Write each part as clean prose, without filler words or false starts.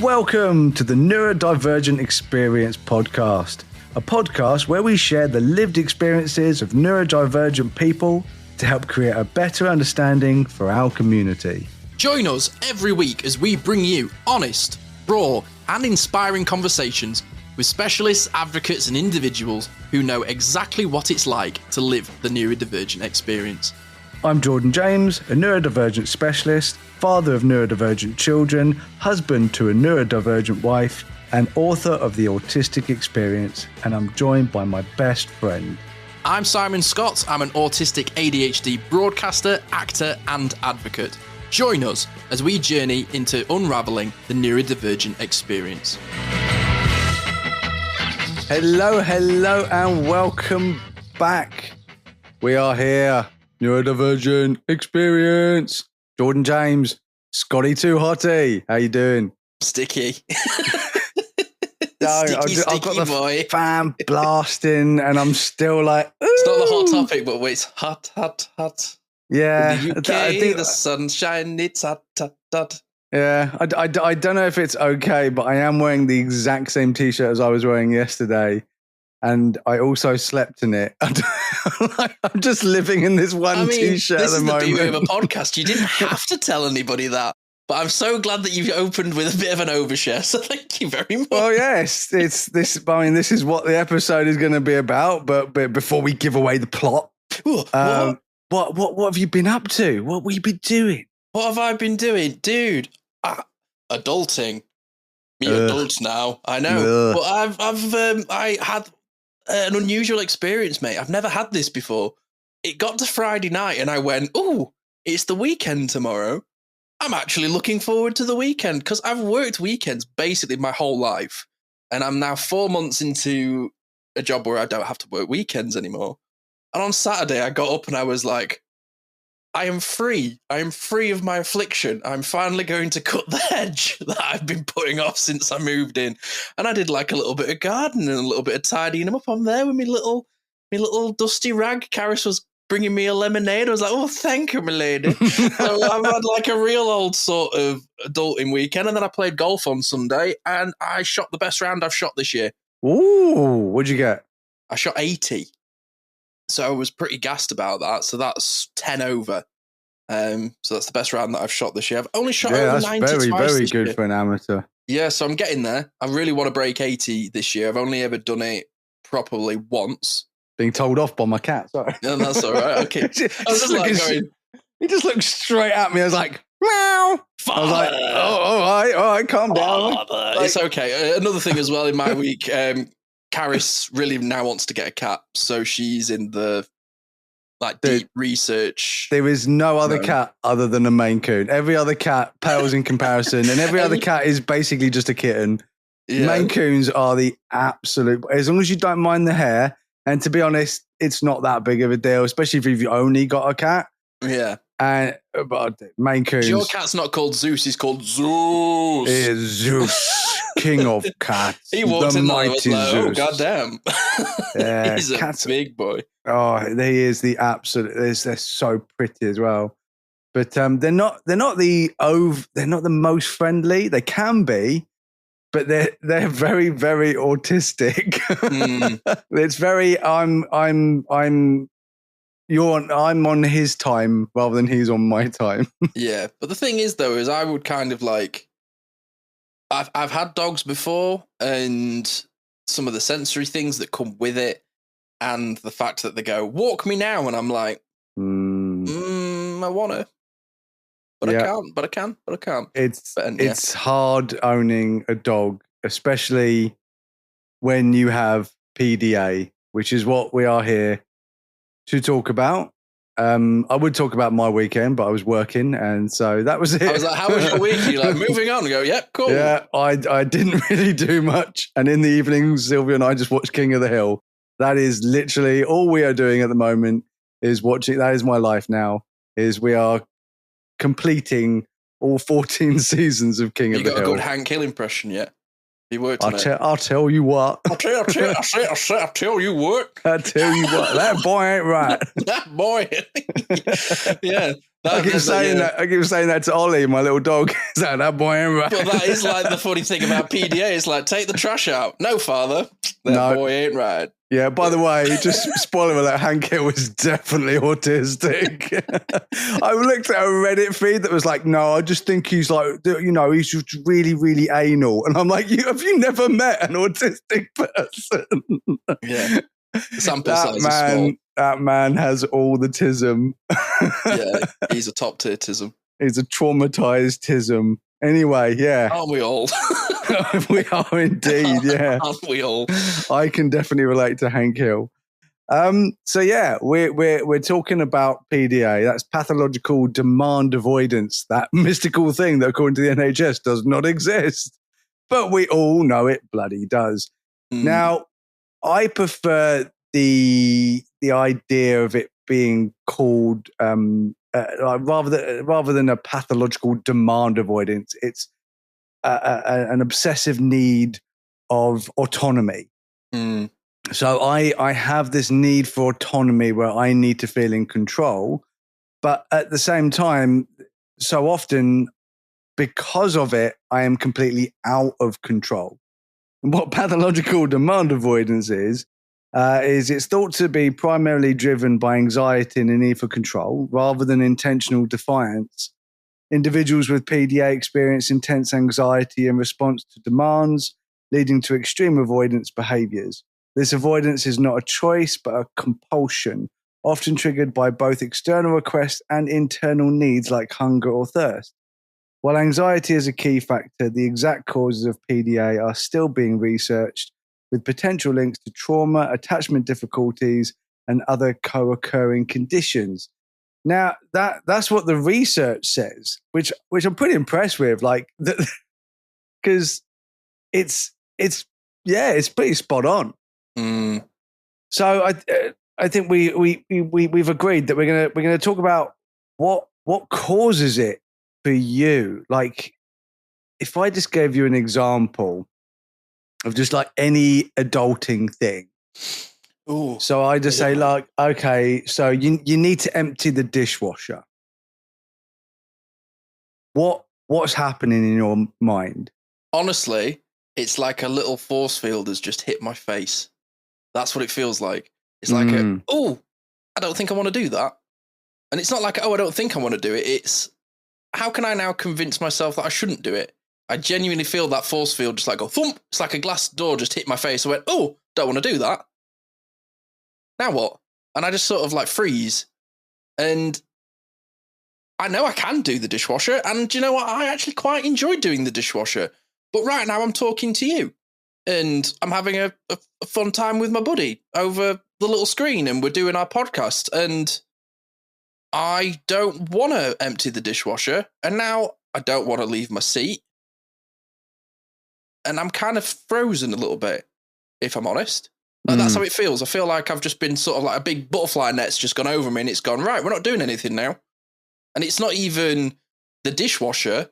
Welcome to the Neurodivergent Experience podcast, a podcast where we share the lived experiences of neurodivergent people to help create a better understanding for our community. Join us every week as we bring you honest, raw, and inspiring conversations with specialists, advocates, and individuals who know exactly what it's like to live the neurodivergent experience. I'm Jordan James, a neurodivergent specialist, father of neurodivergent children, husband to a neurodivergent wife, and author of The Autistic Experience, and I'm joined by my best friend. I'm Simon Scott. I'm an autistic ADHD broadcaster, actor, and advocate. Join us as we journey into unraveling the neurodivergent experience. Hello, and welcome back. We are here. Neurodivergent Experience. Jordan James, Scotty Too Hotty. How you doing? Sticky. I've got the boy. fan blasting, and I'm still like, ooh. It's not the hot topic, but it's hot. Yeah. In the UK, I think the sunshine, it's hot. Yeah, I don't know if it's okay, but I am wearing the exact same T-shirt as I was wearing yesterday. And I also slept in it. I'm just living in this one T-shirt at the moment. This is the beauty of a podcast. You didn't have to tell anybody that. But I'm so glad that you opened with a bit of an overshare. So thank you very much. Well, yes, it's this. I mean, this is what the episode is going to be about. But before we give away the plot, what have you been up to? What have you been doing? What have I been doing, dude? Adulting. Me adult now. I know, but I had an unusual experience, mate. I've never had this before. It got to Friday night and I went, "Oh, it's the weekend tomorrow. I'm actually looking forward to the weekend," because I've worked weekends basically my whole life. And I'm now 4 months into a job where I don't have to work weekends anymore. And on Saturday, I got up and I was like, I am free. I am free of my affliction. I'm finally going to cut the hedge that I've been putting off since I moved in. And I did like a little bit of gardening and a little bit of tidying them up on there with my little dusty rag. Karis was bringing me a lemonade. I was like, oh, thank you, my lady. So I've had like a real old sort of adulting weekend. And then I played golf on Sunday and I shot the best round I've shot this year. Ooh, what'd you get? I shot 80. So I was pretty gassed about that. So that's 10 over. So that's the best round that I've shot this year. I've only shot over 90 twice. Very, very this good year. For an amateur. Yeah, so I'm getting there. I really want to break 80 this year. I've only ever done it properly once. Being told off by my cat, sorry. No, that's all right. Okay. He just looked straight at me. I was like, meow. I was like, oh, all right, calm down. It's okay. Another thing as well in my week, Karis really now wants to get a cat, so she's in the deep research. There is no other cat other than a Maine Coon. Every other cat pales in comparison, and every other cat is basically just a kitten. Yeah. Maine Coons are the absolute, as long as you don't mind the hair, and to be honest, it's not that big of a deal, especially if you've only got a cat. Yeah. But Maine Coons. Your cat's not called Zeus, he's called Zeus. It is Zeus. King of cats. He walked in there and was like, oh, Zeus. goddamn. Yeah, he's a big boy. Oh, he is the absolute. They're so pretty as well. But they're not the most friendly. They can be, but they're very, very autistic. It's very I'm on his time rather than he's on my time. Yeah, but the thing is though, is I would kind of like. I've had dogs before, and some of the sensory things that come with it, and the fact that they go, walk me now, and I'm like, I want to, but I can't. It's hard owning a dog, especially when you have PDA, which is what we are here to talk about. I would talk about my weekend, but I was working, and so that was it. I was like, how was your week? You're like, moving on. I go, yep, cool. Yeah, I didn't really do much. And in the evenings, Sylvia and I just watched King of the Hill. That is literally all we are doing at the moment, is watching. That is my life now, is we are completing all 14 seasons of King of the Hill. You got a good Hank Hill impression yet? He worked on it. I'll tell you what. I'll tell you what. That boy ain't right. That boy. Yeah. I keep saying that to Ollie, my little dog. Is that boy ain't right? Well, that is like the funny thing about PDA. It's like, take the trash out. No, father, boy ain't right. Yeah, by the way, just spoiler alert, Hank Hill was definitely autistic. I looked at a Reddit feed that was like, no, I just think he's like, he's just really, really anal. And I'm like, have you never met an autistic person? Yeah. Sample size is small. That man has all the tism. Yeah, he's a top tier tism. He's a traumatized tism. Anyway, yeah. Aren't we all? We are indeed, yeah. Aren't we all? I can definitely relate to Hank Hill. So yeah, we're talking about PDA. That's pathological demand avoidance, that mystical thing that according to the NHS does not exist. But we all know it bloody does. Now, I prefer the idea of it being called rather than a pathological demand avoidance. It's an obsessive need of autonomy. So I have this need for autonomy where I need to feel in control, but at the same time, so often because of it, I am completely out of control. And what pathological demand avoidance is it's thought to be primarily driven by anxiety and a need for control rather than intentional defiance. Individuals with PDA experience intense anxiety in response to demands, leading to extreme avoidance behaviors. This avoidance is not a choice, but a compulsion, often triggered by both external requests and internal needs like hunger or thirst. While anxiety is a key factor, the exact causes of PDA are still being researched, with potential links to trauma, attachment difficulties, and other co-occurring conditions. Now, that's what the research says, which I'm pretty impressed with, like, because it's pretty spot on. So I think we've agreed that we're gonna talk about what causes it for you. Like, if I just gave you an example of just like any adulting thing. Ooh, so I just say like, okay, so you need to empty the dishwasher. What's happening in your mind? Honestly, it's like a little force field has just hit my face. That's what it feels like. It's like I don't think I want to do that. And it's not like, I don't think I want to do it. It's, how can I now convince myself that I shouldn't do it? I genuinely feel that force field just like go thump. It's like a glass door just hit my face. I went, don't want to do that. Now what? And I just sort of like freeze. And I know I can do the dishwasher. And do you know what? I actually quite enjoy doing the dishwasher. But right now I'm talking to you. And I'm having a fun time with my buddy over the little screen. And we're doing our podcast. And I don't want to empty the dishwasher. And now I don't want to leave my seat. And I'm kind of frozen a little bit, if I'm honest. Like, that's how it feels. I feel like I've just been sort of like a big butterfly net's just gone over me and it's gone, right, we're not doing anything now. And it's not even the dishwasher.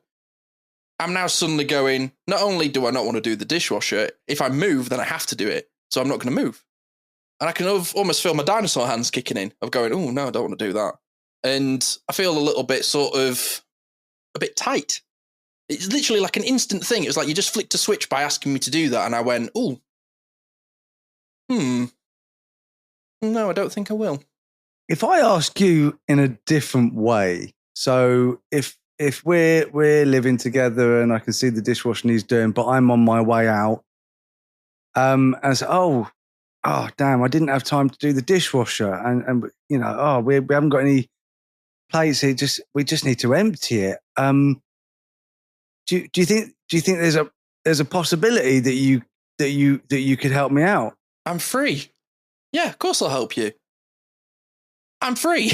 I'm now suddenly going, not only do I not want to do the dishwasher, if I move, then I have to do it. So I'm not going to move. And I can almost feel my dinosaur hands kicking in of going, oh, no, I don't want to do that. And I feel a little bit sort of a bit tight. It's literally like an instant thing. It was like you just flicked a switch by asking me to do that. And I went, no, I don't think I will. If I ask you in a different way, so if we're living together and I can see the dishwashing he's doing, but I'm on my way out, and so, damn, I didn't have time to do the dishwasher, and we haven't got any plates here. We just need to empty it. Do you think there's a possibility that you could help me out? I'm free. Yeah, of course I'll help you. I'm free.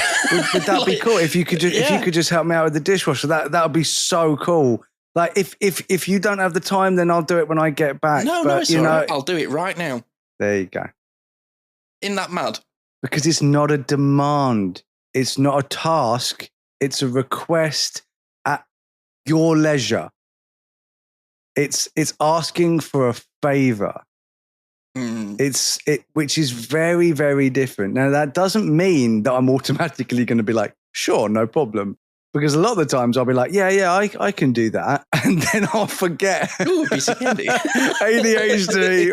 Would that be cool if you could just help me out with the dishwasher? That would be so cool. Like if you don't have the time, then I'll do it when I get back. No, it's all right. I'll do it right now. There you go. Isn't that mad? Because it's not a demand. It's not a task. It's a request at your leisure. It's asking for a favor. Which is very, very different. Now, that doesn't mean that I'm automatically going to be like, sure, no problem. because a lot of the times I'll be like, I can do that. And then I'll forget. Ooh, piece of candy. ADHD.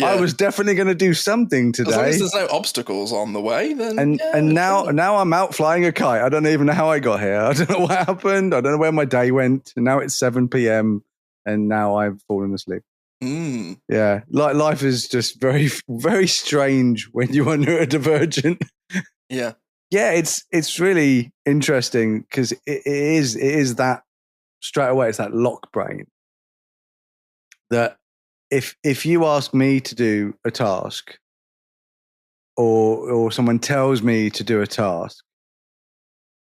I was definitely going to do something today. As long as there's no obstacles on the way, then and now I'm out flying a kite. I don't even know how I got here. I don't know what happened. I don't know where my day went. And now it's 7 p.m. and now I've fallen asleep. Yeah, life is just very, very strange when you are neurodivergent. Yeah. Yeah, it's really interesting because it is that straight away. It's that lock brain that if you ask me to do a task or someone tells me to do a task,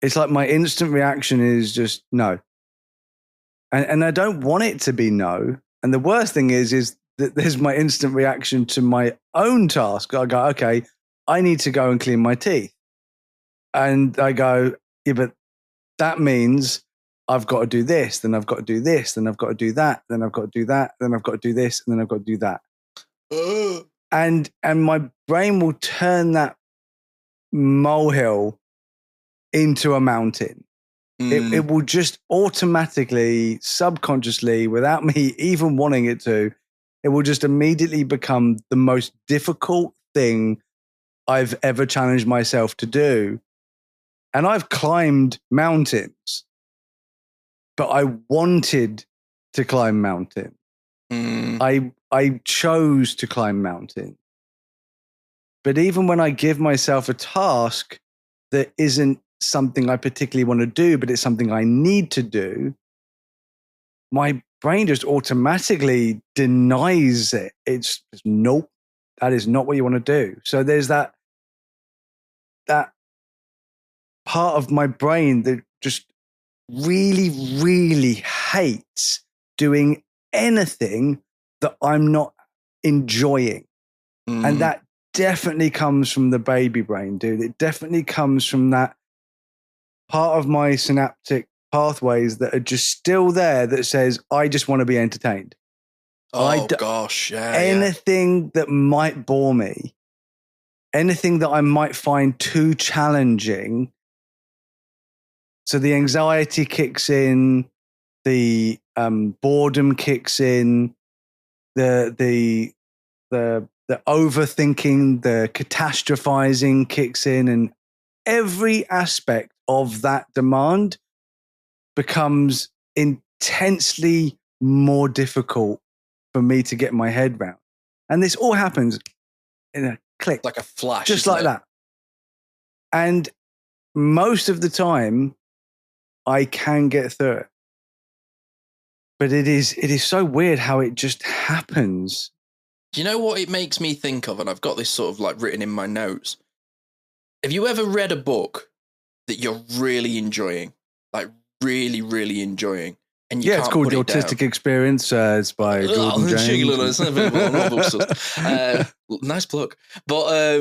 it's like my instant reaction is just no, and I don't want it to be no. And the worst thing is that there's my instant reaction to my own task. I go, okay, I need to go and clean my teeth. And I go, yeah, but that means I've got to do this, then I've got to do this, then I've got to do that, then I've got to do that, then I've got to do this, and then I've got to do that. And my brain will turn that molehill into a mountain. It will just automatically, subconsciously, without me even wanting it to, it will just immediately become the most difficult thing I've ever challenged myself to do. And I've climbed mountains, but I wanted to climb mountains. I chose to climb mountains. But even when I give myself a task that isn't something I particularly want to do, but it's something I need to do, my brain just automatically denies it. It's just, nope, that is not what you want to do. So there's that part of my brain that just really, really hates doing anything that I'm not enjoying. And that definitely comes from the baby brain, dude. It definitely comes from that part of my synaptic pathways that are just still there that says, I just want to be entertained. Anything that might bore me, anything that I might find too challenging. So the anxiety kicks in, the boredom kicks in, the overthinking, the catastrophizing kicks in, and every aspect of that demand becomes intensely more difficult for me to get my head around. And this all happens in a click. Like a flash. Just like that. And most of the time, I can get through it. But it is so weird how it just happens. Do you know what it makes me think of? And I've got this sort of like written in my notes. Have you ever read a book that you're really enjoying? Like really, really enjoying? And you can't it's called put The it down? Autistic Experience. It's by Jordan James. Nice plug. But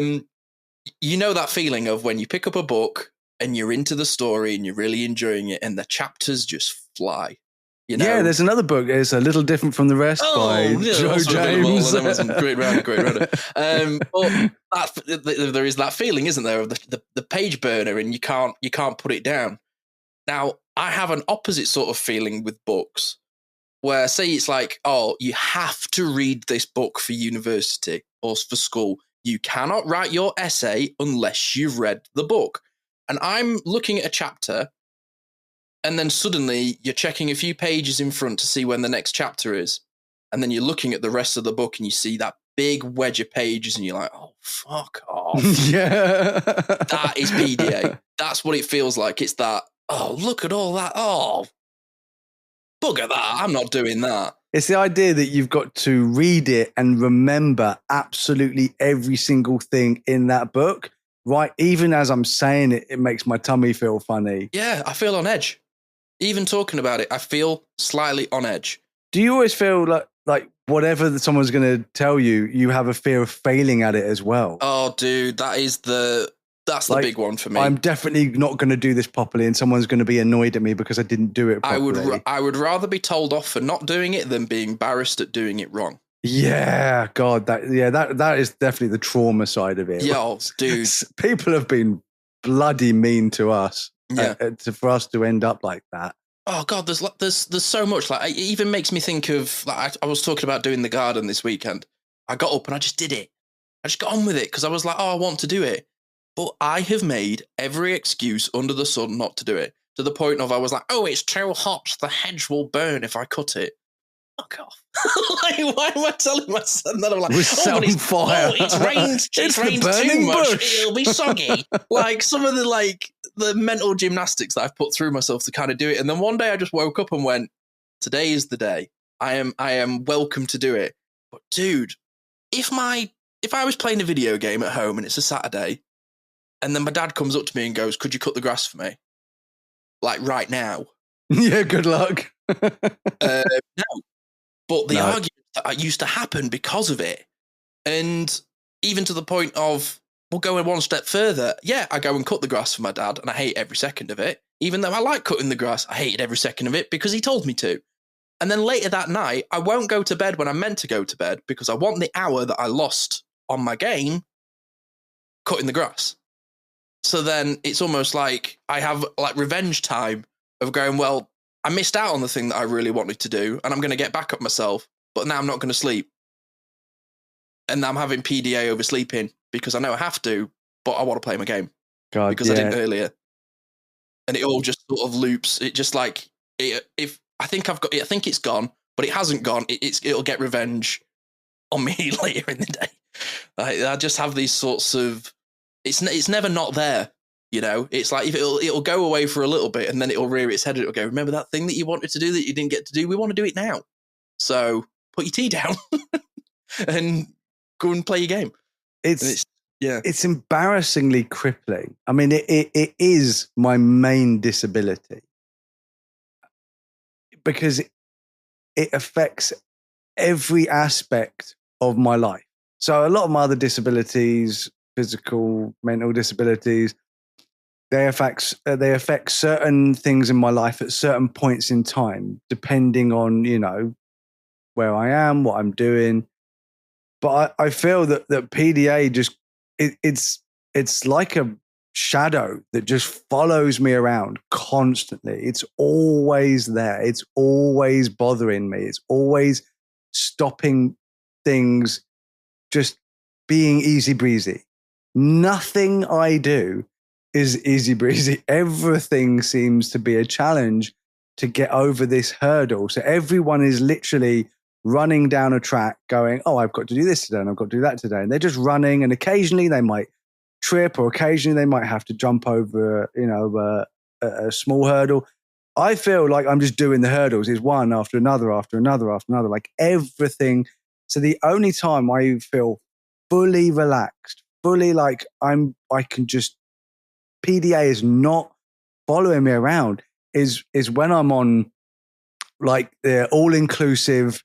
you know that feeling of when you pick up a book and you're into the story and you're really enjoying it and the chapters just fly. You know? Yeah, there's another book. It's a little different from the rest by Joe James. Great writer. But there is that feeling, isn't there, of the page burner, and you can't put it down. Now, I have an opposite sort of feeling with books, where say it's like, oh, you have to read this book for university or for school. You cannot write your essay unless you've read the book. And I'm looking at a chapter, and then suddenly you're checking a few pages in front to see when the next chapter is. And then you're looking at the rest of the book and you see that big wedge of pages and you're like, oh, fuck off. Yeah. That is PDA. That's what it feels like. It's that, oh, look at all that. Oh, bugger that. I'm not doing that. It's the idea that you've got to read it and remember absolutely every single thing in that book. Right. Even as I'm saying it, it makes my tummy feel funny. Yeah, I feel on edge. Even talking about it, I feel slightly on edge. Do you always feel like whatever someone's going to tell you, you have a fear of failing at it as well? Oh, dude, that's the big one for me. I'm definitely not going to do this properly, and someone's going to be annoyed at me because I didn't do it properly. I would rather be told off for not doing it than being embarrassed at doing it wrong. Yeah, God, that is definitely the trauma side of it. Yo, dude, people have been bloody mean to us. for us to end up like that. Oh God, there's so much. Like, it even makes me think of, like, I was talking about doing the garden this weekend. I got up and I just did it. I just got on with it because I was like, oh, I want to do it. But I have made every excuse under the sun not to do it, to the point of I was like, oh, it's too hot. The hedge will burn if I cut it. Fuck off. Like, why am I telling my son that? I'm like, fire. It's rained. It's rained too much. Bush. It'll be soggy. Like, some of the mental gymnastics that I've put through myself to kind of do it. And then one day I just woke up and went, today is the day. I am welcome to do it. But dude, if I was playing a video game at home and it's a Saturday, and then my dad comes up to me and goes, could you cut the grass for me? Like, right now. Yeah, good luck. No. But the argument that used to happen because of it. And even to the point of, we'll go one step further. Yeah, I go and cut the grass for my dad, and I hate every second of it. Even though I like cutting the grass, I hated every second of it because he told me to. And then later that night, I won't go to bed when I'm meant to go to bed because I want the hour that I lost on my game cutting the grass. So then it's almost like I have like revenge time of going, well, I missed out on the thing that I really wanted to do, and I'm going to get back up myself, but now I'm not going to sleep. And I'm having PDA over sleeping because I know I have to, but I want to play my game because I didn't earlier. And it all just sort of loops. It just like, if I think I think it's gone, but it hasn't gone. It'll get revenge on me later in the day. I just have these sorts of, it's never not there. You know, it's like if it'll go away for a little bit and then it'll rear its head and it'll go, remember that thing that you wanted to do that you didn't get to do? We want to do it now. So put your tea down and go and play your game. It's embarrassingly crippling. I mean, it is my main disability because it affects every aspect of my life. So a lot of my other disabilities, physical, mental disabilities, they affect certain things in my life at certain points in time, depending on, you know, where I am, what I'm doing. But I feel that PDA just, it's like a shadow that just follows me around constantly. It's always there. It's always bothering me. It's always stopping things just being easy breezy. Nothing I do is easy breezy. Everything seems to be a challenge to get over this hurdle. So everyone is literally running down a track going, oh, I've got to do this today and I've got to do that today. And they're just running, and occasionally they might trip, or occasionally they might have to jump over, you know, a small hurdle. I feel like I'm just doing the hurdles. It's one after another, after another, after another, like everything. So the only time I feel fully relaxed, fully like I can just, PDA is not following me around is when I'm on like the all-inclusive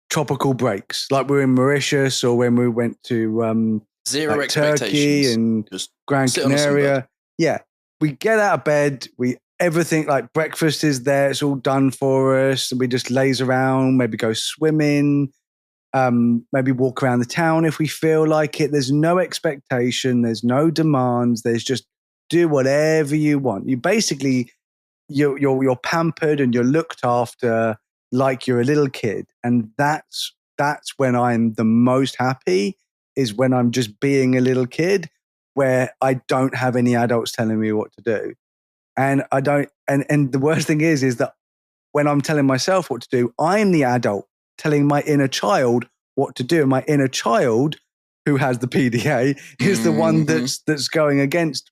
tropical breaks, like we're in Mauritius or when we went to zero like expectations, Turkey and just Gran Canaria. Yeah, we get out of bed, everything like breakfast is there, it's all done for us, and we just laze around, maybe go swimming, maybe walk around the town if we feel like it. There's no expectation, there's no demands, there's just do whatever you want. You basically, you're pampered and you're looked after like you're a little kid. And that's when I'm the most happy, is when I'm just being a little kid, where I don't have any adults telling me what to do. And I don't, and the worst thing is that when I'm telling myself what to do, I'm the adult telling my inner child what to do. And my inner child, who has the PDA, is the one that's going against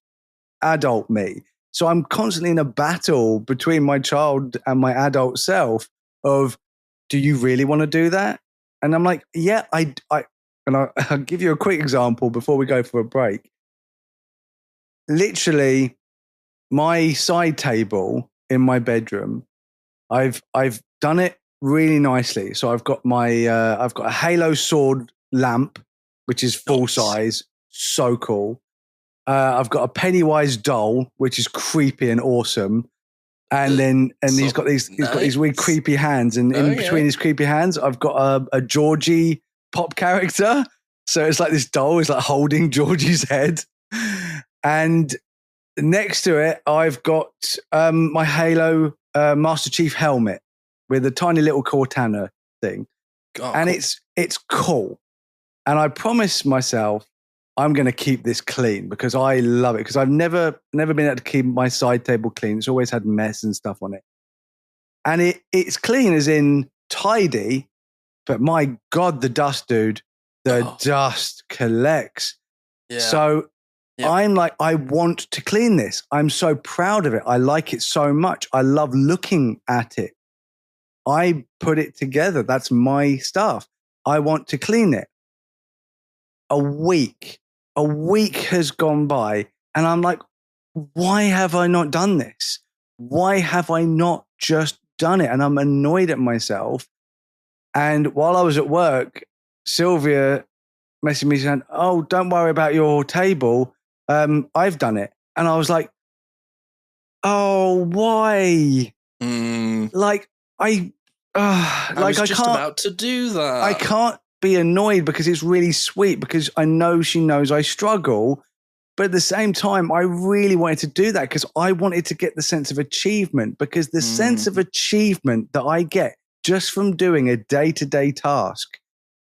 adult me. So I'm constantly in a battle between my child and my adult self of, do you really want to do that? And I'm like, yeah, I'll give you a quick example before we go for a break. Literally, my side table in my bedroom, I've done it really nicely. So I've got I've got a Halo sword lamp, which is full size, so cool. I've got a Pennywise doll, which is creepy and awesome. And he's got these weird creepy hands, and in between his creepy hands, I've got a Georgie pop character. So it's like this doll is like holding Georgie's head, and next to it, I've got my Halo Master Chief helmet with a tiny little Cortana thing. Oh, and cool. it's cool. And I promised myself I'm going to keep this clean because I love it. Because I've never been able to keep my side table clean. It's always had mess and stuff on it. And it's clean as in tidy, but my God, the dust, dude, the dust collects. Yeah. So I'm like, I want to clean this. I'm so proud of it. I like it so much. I love looking at it. I put it together. That's my stuff. I want to clean it. A week has gone by, and I'm like, why have I not done this? Why have I not just done it? And I'm annoyed at myself. And while I was at work, Sylvia messaged me saying, "Oh, don't worry about your table. I've done it." And I was like, "Oh, why?" Like I was just can't, about to do that. I can't be annoyed because it's really sweet because I know she knows I struggle. But at the same time, I really wanted to do that because I wanted to get the sense of achievement, because the sense of achievement that I get just from doing a day-to-day task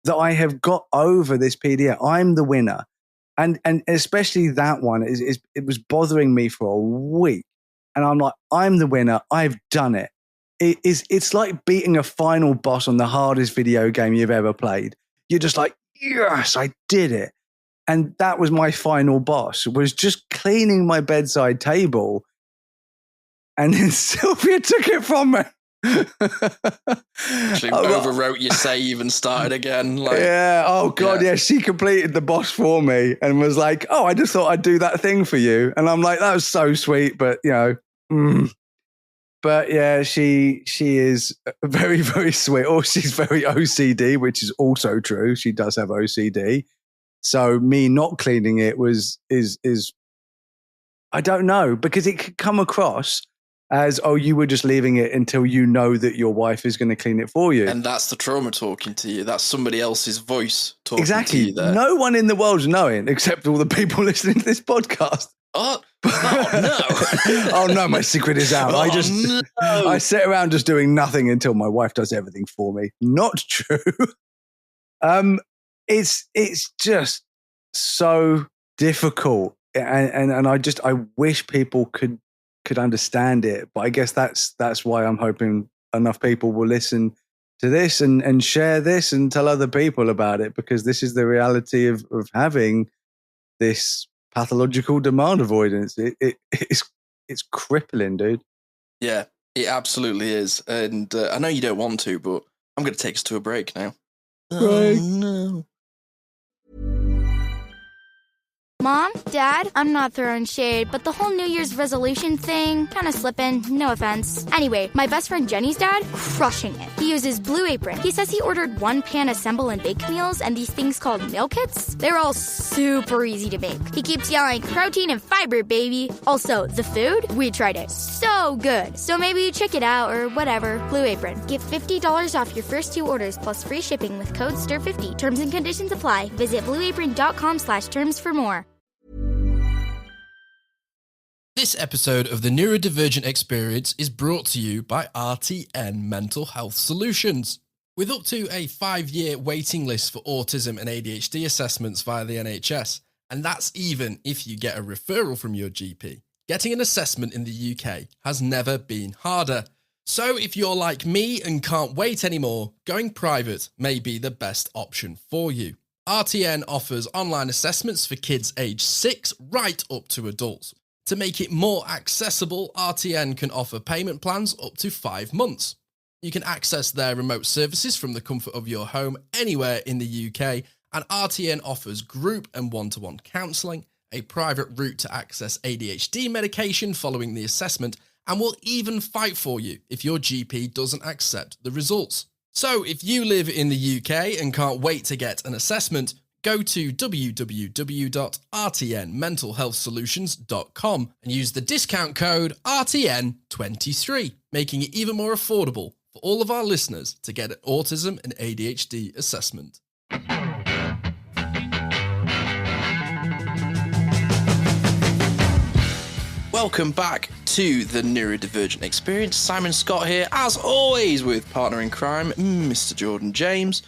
that I have got over this PDF, I'm the winner. And especially that one, it was bothering me for a week. And I'm like, I'm the winner. I've done it. It's like beating a final boss on the hardest video game you've ever played. You're just like, yes, I did it. And that was my final boss, was just cleaning my bedside table. And then Sylvia took it from me. Actually overwrote your save and started again. Yeah. Oh, God. Yeah. She completed the boss for me and was like, "Oh, I just thought I'd do that thing for you." And I'm like, that was so sweet. But, But yeah, she is very, very sweet. Or she's very OCD, which is also true. She does have OCD. So me not cleaning it is I don't know, because it could come across as, oh, you were just leaving it until you know that your wife is going to clean it for you. And that's the trauma talking to you. That's somebody else's voice talking exactly. to you there. No one in the world's knowing except all the people listening to this podcast. Oh no. Oh no, my secret is out. I sit around just doing nothing until my wife does everything for me. Not true. It's just so difficult. And I wish people could understand it. But I guess that's why I'm hoping enough people will listen to this and share this and tell other people about it, because this is the reality of having this pathological demand avoidance. It's crippling, dude. Yeah, it absolutely is. And I know you don't want to, but I'm going to take us to a break now. Break. Oh, no. Mom, Dad, I'm not throwing shade, but the whole New Year's resolution thing, kind of slipping, no offense. Anyway, my best friend Jenny's dad, crushing it. He uses Blue Apron. He says he ordered one-pan assemble and bake meals and these things called meal kits. They're all super easy to make. He keeps yelling, protein and fiber, baby. Also, the food, we tried it. So good. So maybe check it out or whatever. Blue Apron. Get $50 off your first 2 orders plus free shipping with code STIR50. Terms and conditions apply. Visit blueapron.com/terms for more. This episode of the Neurodivergent Experience is brought to you by RTN Mental Health Solutions. With up to a 5-year waiting list for autism and ADHD assessments via the NHS, and that's even if you get a referral from your GP, getting an assessment in the UK has never been harder. So if you're like me and can't wait anymore, going private may be the best option for you. RTN offers online assessments for kids aged 6 right up to adults. To make it more accessible, RTN can offer payment plans up to 5 months. You can access their remote services from the comfort of your home anywhere in the UK, and RTN offers group and one-to-one counselling, a private route to access ADHD medication following the assessment, and will even fight for you if your GP doesn't accept the results. So if you live in the UK and can't wait to get an assessment, go to www.rtnmentalhealthsolutions.com and use the discount code RTN23, making it even more affordable for all of our listeners to get an autism and ADHD assessment. welcome back to the Neurodivergent Experience. Simon Scott here, as always, with partner in crime, Mr. Jordan James.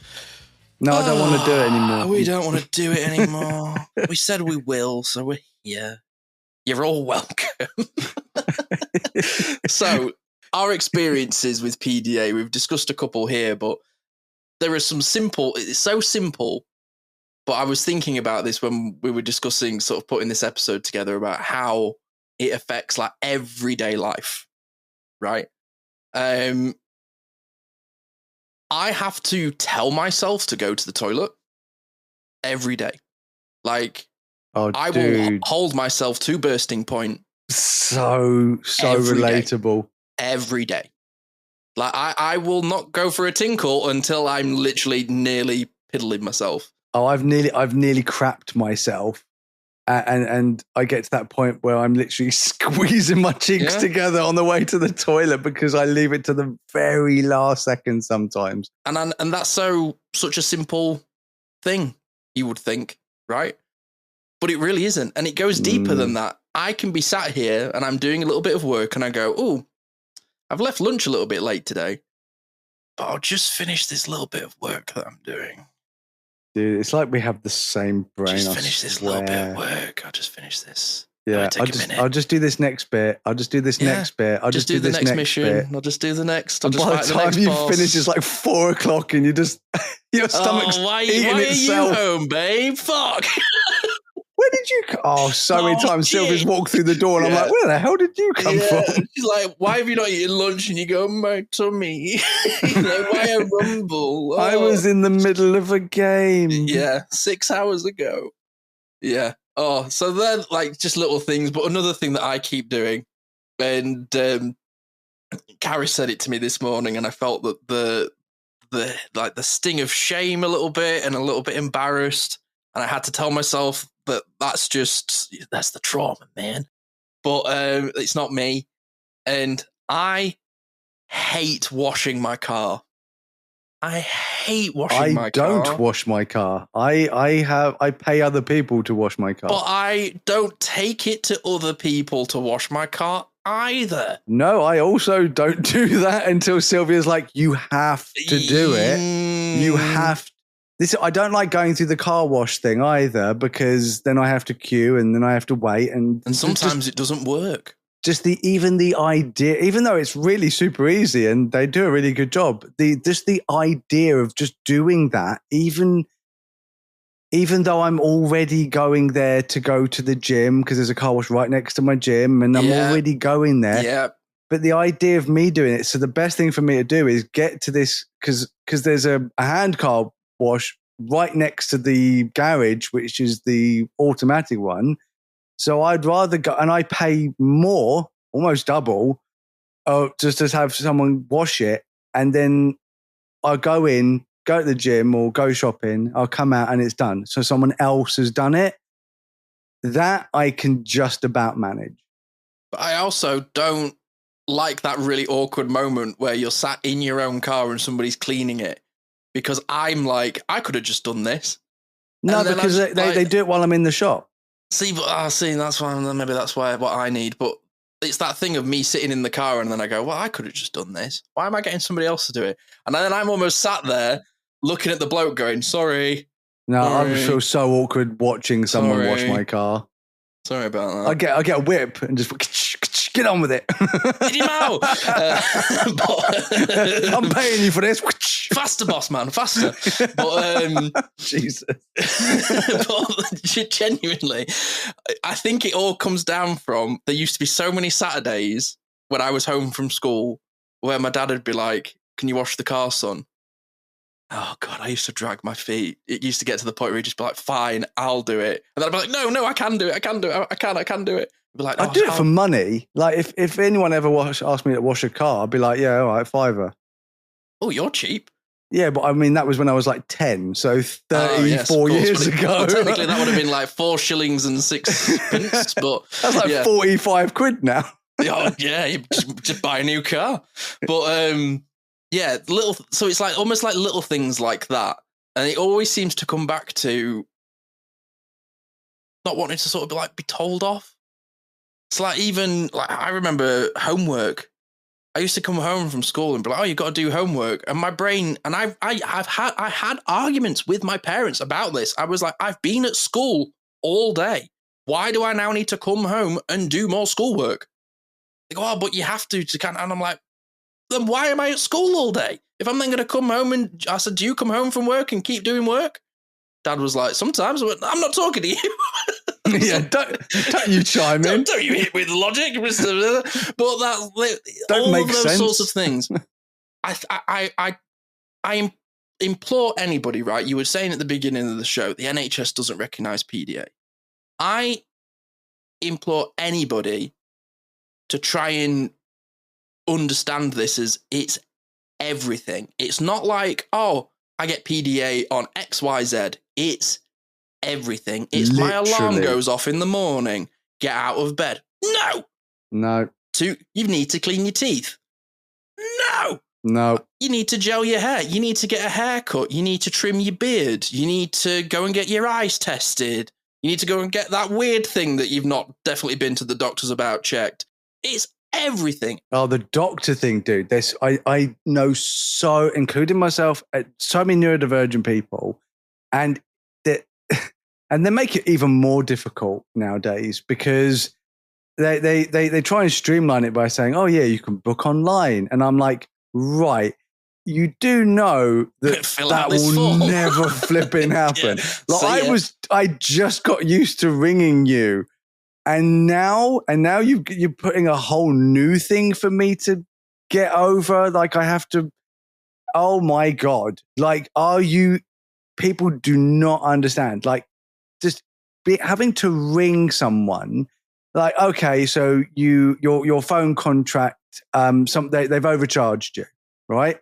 No, I don't want to do it anymore. We don't want to do it anymore. We said we will, so we're here. You're all welcome. So, our experiences with PDA, we've discussed a couple here, but there are some simple, it's so simple, but I was thinking about this when we were discussing sort of putting this episode together about how it affects like everyday life, right? I have to tell myself to go to the toilet every day. Like, I will hold myself to bursting point. So relatable. Every day. Like, I will not go for a tinkle until I'm literally nearly piddling myself. Oh, I've nearly crapped myself. And I get to that point where I'm literally squeezing my cheeks together on the way to the toilet because I leave it to the very last second sometimes. And that's such a simple thing, you would think, right? But it really isn't. And it goes deeper than that. I can be sat here and I'm doing a little bit of work and I go, oh, I've left lunch a little bit late today, but I'll just finish this little bit of work that I'm doing. Dude, it's like we have the same brain. Just finish this little bit of work. I'll just finish this. Yeah, I'll just do this next bit. I'll just do this next bit. I'll just do this next mission. Bit. I'll just do the next. And by the time you finish, it's like 4 o'clock, and your stomach's eating itself. Why are you home, babe? Fuck. Where did you come? Oh, so many times Sylvia's walked through the door and I'm like, where the hell did you come from? She's like, why have you not eaten lunch? And you go, my tummy. Like, why a rumble? Oh. I was in the middle of a game. Yeah, 6 hours ago. Yeah. Oh, so they're like just little things. But another thing that I keep doing, and Carrie said it to me this morning, and I felt that the sting of shame a little bit and a little bit embarrassed. And I had to tell myself that's the trauma, man. But it's not me. And I hate washing my car. I hate washing my car. I don't wash my car. I pay other people to wash my car. But I don't take it to other people to wash my car either. No, I also don't do that until Sylvia's like, you have to do it. You have to. I don't like going through the car wash thing either because then I have to queue and then I have to wait and sometimes it doesn't work. Just even the idea, even though it's really super easy and they do a really good job, the idea of just doing that, even though I'm already going there to go to the gym because there's a car wash right next to my gym and I'm already going there. Yeah. But the idea of me doing it, so the best thing for me to do is get to this because there's a hand car wash right next to the garage, which is the automatic one. So I'd rather go, and I pay more, almost double, just to have someone wash it. And then I'll go in, go to the gym or go shopping. I'll come out and it's done. So someone else has done it. That I can just about manage. But I also don't like that really awkward moment where you're sat in your own car and somebody's cleaning it. Because I'm like, I could have just done this. No, because they do it while I'm in the shop. See, that's why maybe that's what I need. But it's that thing of me sitting in the car and then I go, well, I could have just done this. Why am I getting somebody else to do it? And then I'm almost sat there looking at the bloke going, sorry. No, I feel so awkward watching someone wash my car. Sorry about that. I get a whip and just get on with it. Get him out. I'm paying you for this. Faster, boss man, faster. But Jesus. But genuinely, I think it all comes down from there used to be so many Saturdays when I was home from school where my dad would be like, "Can you wash the car, son?" Oh God, I used to drag my feet. It used to get to the point where he'd just be like, "Fine, I'll do it," and then I'd be like, "No, I can do it. I can do it. I can do it." I'd be like, I'd do it for money. Like if anyone ever asked me to wash a car, I'd be like, "Yeah, all right, £5." Oh, you're cheap. Yeah, but I mean that was when I was like 10, so 34 years ago. Well, technically, that would have been like 4 shillings and 6 pence, but that's like 45 quid now. Oh yeah, you just buy a new car, but yeah, so it's like almost like little things like that. And it always seems to come back to not wanting to sort of be told off. It's like even like I remember homework. I used to come home from school and be like, "Oh, you got to do homework," and my brain and I had arguments with my parents about this. I was like, "I've been at school all day. Why do I now need to come home and do more schoolwork?" They go, "Oh, but you have to kind of," and I'm like, "Then why am I at school all day? If I'm then going to come home," and I said, "Do you come home from work and keep doing work?" Dad was like, "Sometimes." I went, "I'm not talking to you." Yeah, don't you chime in. Don't you hit with logic, Mr. But that Don't all make of those sense. sorts of things. I implore anybody, right? You were saying at the beginning of the show, the NHS doesn't recognise PDA. I implore anybody to try and understand this as it's everything. It's not like, oh, I get PDA on XYZ. It's everything. It's Literally. my alarm goes off in the morning. Get out of bed. No. You need to clean your teeth. No. You need to gel your hair. You need to get a haircut. You need to trim your beard. You need to go and get your eyes tested. You need to go and get that weird thing that you've not definitely been to the doctors about checked. It's everything. Oh, the doctor thing, dude. I know so, including myself, so many neurodivergent people, and they make it even more difficult nowadays because they try and streamline it by saying, "Oh yeah, you can book online," and I'm like, right. You do know that will never flipping happen. Yeah. Like I just got used to ringing you. And now you're putting a whole new thing for me to get over. Like I have to, oh my God. Like, people do not understand. Like just having to ring someone like, okay, so your phone contract, they've overcharged you, right?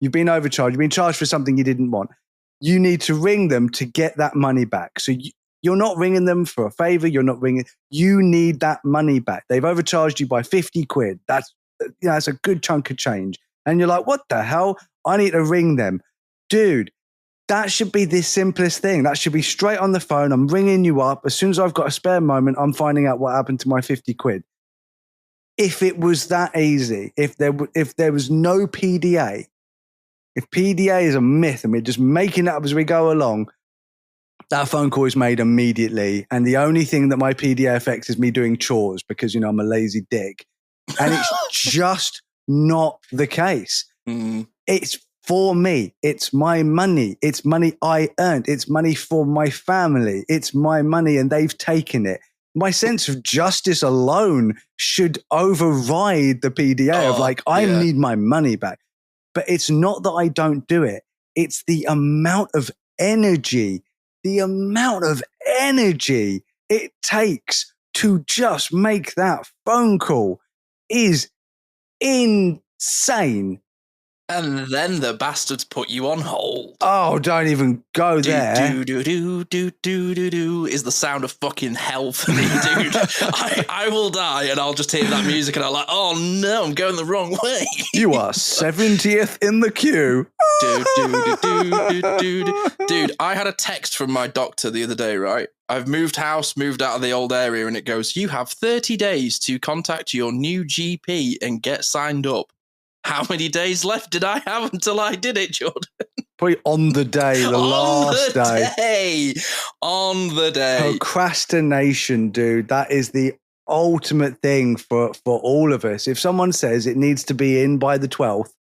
You've been overcharged. You've been charged for something you didn't want. You need to ring them to get that money back. So you're not ringing them for a favor. You need that money back. They've overcharged you by 50 quid. That's a good chunk of change. And you're like, what the hell? I need to ring them. Dude, that should be the simplest thing. That should be straight on the phone. I'm ringing you up. As soon as I've got a spare moment, I'm finding out what happened to my 50 quid. If it was that easy, if there was no PDA, if PDA is a myth and we're just making it up as we go along, that phone call is made immediately. And the only thing that my PDA affects is me doing chores because, I'm a lazy dick. And it's just not the case. Mm. It's for me. It's my money. It's money I earned. It's money for my family. It's my money and they've taken it. My sense of justice alone should override the PDA of I need my money back. But it's not that I don't do it. It's the amount of energy it takes to just make that phone call is insane. And then the bastards put you on hold. Oh, don't even go there. Do is the sound of fucking hell for me, dude. I will die and I'll just hear that music and I'm like, oh no, I'm going the wrong way. You are 70th in the queue. Dude, I had a text from my doctor the other day, right? I've moved house, moved out of the old area, and it goes, you have 30 days to contact your new GP and get signed up. How many days left did I have until I did it, Jordan? Probably on the day, last day. On the day. Procrastination, dude. That is the ultimate thing for all of us. If someone says it needs to be in by the 12th,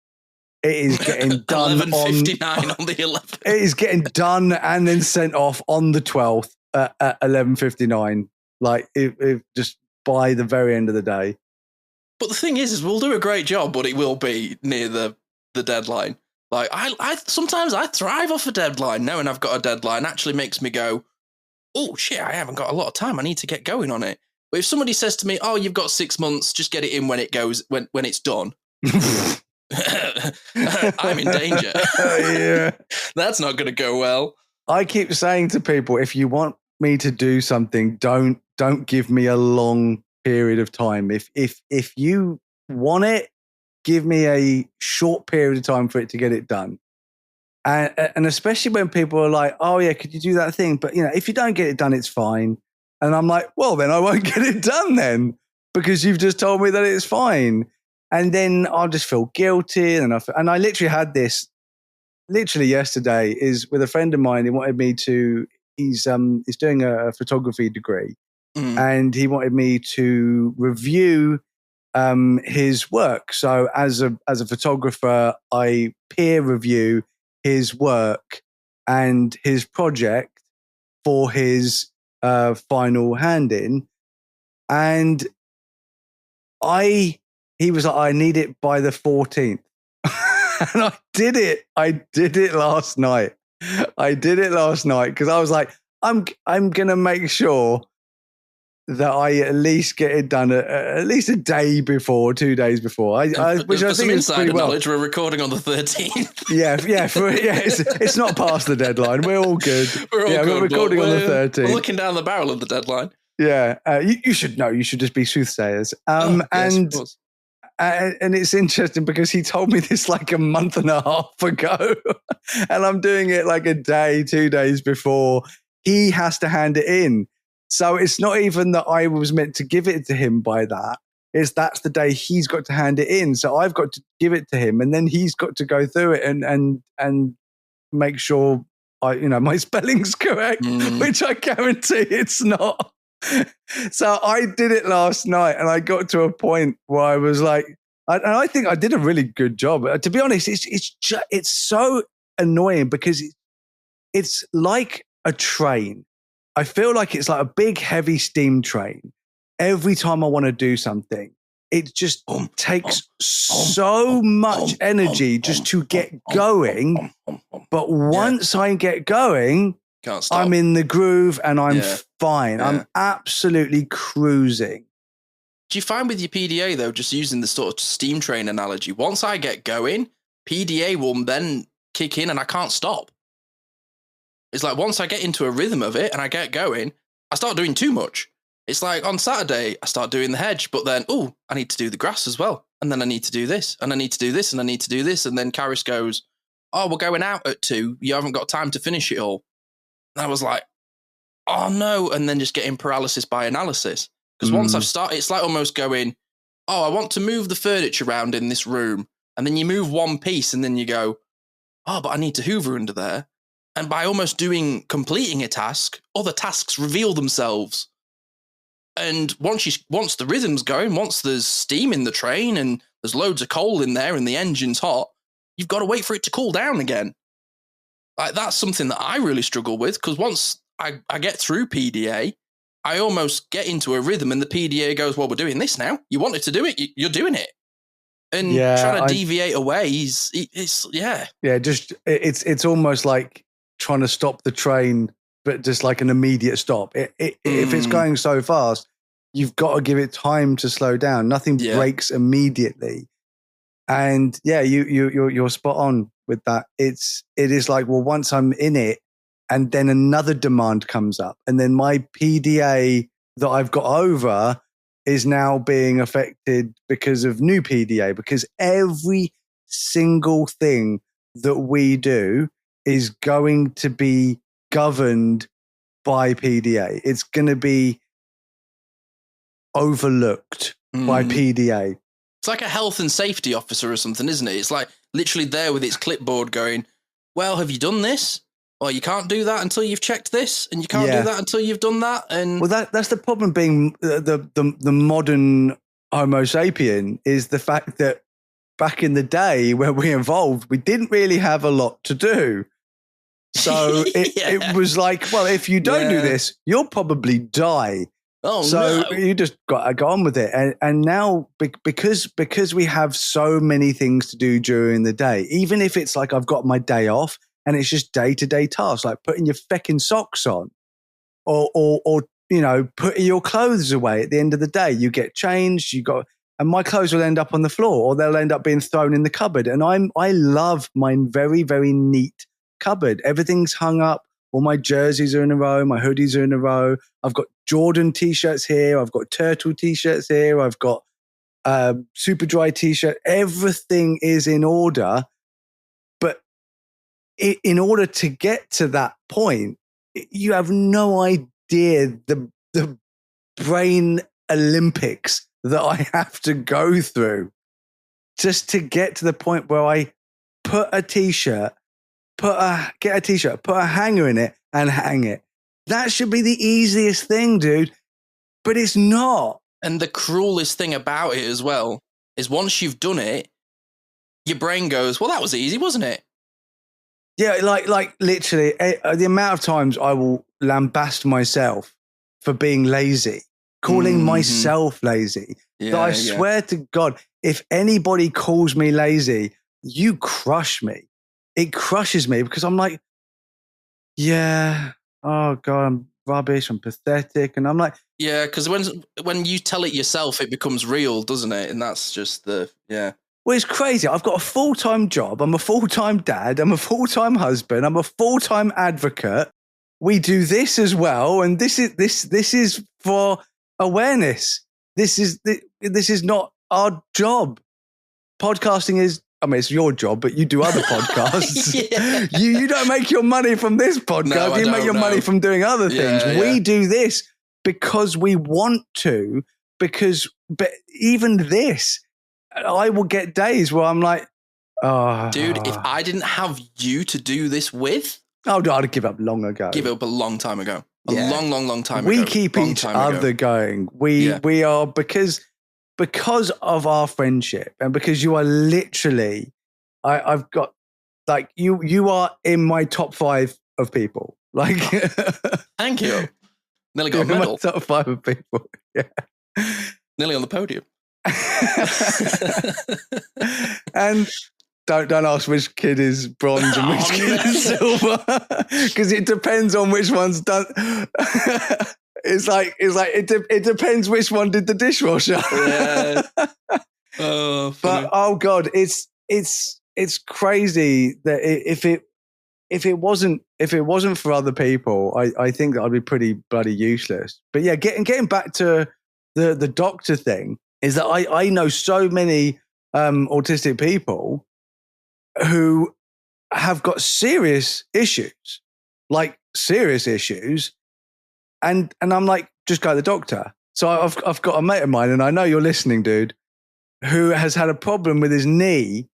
it is getting done 11:59 on the 11th. It is getting done and then sent off on the 12th at 11:59. Like, it just by the very end of the day. But the thing is we'll do a great job, but it will be near the deadline. Like I sometimes I thrive off a deadline. Knowing I've got a deadline actually makes me go, oh shit, I haven't got a lot of time. I need to get going on it. But if somebody says to me, oh, you've got 6 months, just get it in when it goes when it's done. I'm in danger. Yeah. That's not gonna go well. I keep saying to people, if you want me to do something, don't give me a long period of time. If you want it, give me a short period of time for it to get it done. And especially when people are like, oh yeah, could you do that thing? But if you don't get it done, it's fine. And I'm like, well, then I won't get it done then. because you've just told me that it's fine. And then I'll just feel guilty. And I literally had this yesterday is with a friend of mine. He wanted me to, he's doing a photography degree and he wanted me to review his work. So as a photographer, I peer review his work and his project for his final hand-in. And he was like, I need it by the 14th. And I did it last night. Because I was like, I'm going to make sure that I at least get it done at least a day before, 2 days before. Which I think is pretty well. Knowledge, we're recording on the 13th. It's not past the deadline. We're all good. We're recording on the 13th. We're looking down the barrel of the deadline. Yeah, you should know. You should just be soothsayers. Yes, and it's interesting because he told me this like a month and a half ago, and I'm doing it like a day, 2 days before he has to hand it in. So it's not even that I was meant to give it to him by that. That's the day he's got to hand it in. So I've got to give it to him, and then he's got to go through it and make sure my spelling's correct, which I guarantee it's not. So I did it last night, and I got to a point where I was like, and I think I did a really good job. To be honest, it's so annoying because it's like a train. I feel like it's like a big, heavy steam train. Every time I want to do something, it just takes so much energy just to get going. But once I get going, can't stop. I'm in the groove and I'm fine. I'm absolutely cruising. Do you find with your PDA, though, just using the sort of steam train analogy, once I get going, PDA will then kick in and I can't stop. It's like once I get into a rhythm of it and I get going, I start doing too much. It's like on Saturday, I start doing the hedge, but then, I need to do the grass as well. And then I need to do this, and I need to do this, and I need to do this. And then Karis goes, we're going out at 2. You haven't got time to finish it all. And I was like, oh no. And then just getting paralysis by analysis. Because once I've started, it's like almost going, I want to move the furniture around in this room. And then you move one piece and then you go, but I need to hoover under there. And by almost completing a task, other tasks reveal themselves. And once the rhythm's going, once there's steam in the train and there's loads of coal in there and the engine's hot, you've got to wait for it to cool down again. Like that's something that I really struggle with, because once I get through PDA, I almost get into a rhythm and the PDA goes, well, we're doing this now. You wanted to do it, you're doing it. And trying to deviate away, it's almost like trying to stop the train, but just like an immediate stop. If it's going so fast, you've got to give it time to slow down. Nothing breaks immediately. And you're spot on with that. It is like, well, once I'm in it, and then another demand comes up, and then my PDA that I've got over is now being affected because of new PDA, because every single thing that we do is going to be governed by PDA. It's going to be overlooked by PDA. It's like a health and safety officer or something, isn't it? It's like literally there with its clipboard going, well, have you done this? Well, you can't do that until you've checked this, and you can't do that until you've done that. And well, that's the problem being the modern Homo sapien, is the fact that back in the day when we evolved, we didn't really have a lot to do. So it was like, well, if you don't do this, you'll probably die. You just got to go on with it. And now because we have so many things to do during the day, even if it's like I've got my day off, and it's just day-to-day tasks, like putting your feckin' socks on or putting your clothes away at the end of the day. You get changed, and my clothes will end up on the floor, or they'll end up being thrown in the cupboard. And I love my very, very neat cupboard. Everything's hung up. All my jerseys are in a row. My hoodies are in a row. I've got Jordan T-shirts here. I've got Turtle T-shirts here. I've got Super Dry T-shirt. Everything is in order. In order to get to that point, you have no idea the brain Olympics that I have to go through just to get to the point where I put a t-shirt, get a t-shirt, put a hanger in it and hang it. That should be the easiest thing, dude. But it's not. And the cruelest thing about it as well is once you've done it, your brain goes, well, that was easy, wasn't it? Yeah, like literally the amount of times I will lambast myself for being lazy, calling myself lazy. That I swear to God, if anybody calls me lazy, you crush me. It crushes me because I'm like, yeah, oh God, I'm rubbish, I'm pathetic. And I'm like, yeah, because when you tell it yourself, it becomes real, doesn't it? And that's just well, it's crazy. I've got a full-time job. I'm a full-time dad. I'm a full-time husband. I'm a full-time advocate. We do this as well. And this is for awareness. This is not our job. Podcasting is, I mean, it's your job, but you do other podcasts. You don't make your money from this podcast. No, you make your money from doing other things. We do this because we want to, but even this, I will get days where I'm like, oh. Dude, if I didn't have you to do this with, I'd give up long ago. Give up a long time ago. Long time ago. We keep each other going. We are, because of our friendship and because you are literally, I've got, like, you are in my top 5 of people. Like, thank you. Nearly got a medal. My top 5 of people. Yeah. Nearly on the podium. And don't ask which kid is bronze and which kid is silver, because it depends on which one's done. It depends which one did the dishwasher. Yeah. Oh, but oh God, it's crazy that if it wasn't for other people, I think that I'd be pretty bloody useless. But yeah, getting back to the doctor thing is that I know so many autistic people who have got serious issues, and I'm like, just go to the doctor. So I've got a mate of mine, and I know you're listening, dude, who has had a problem with his knee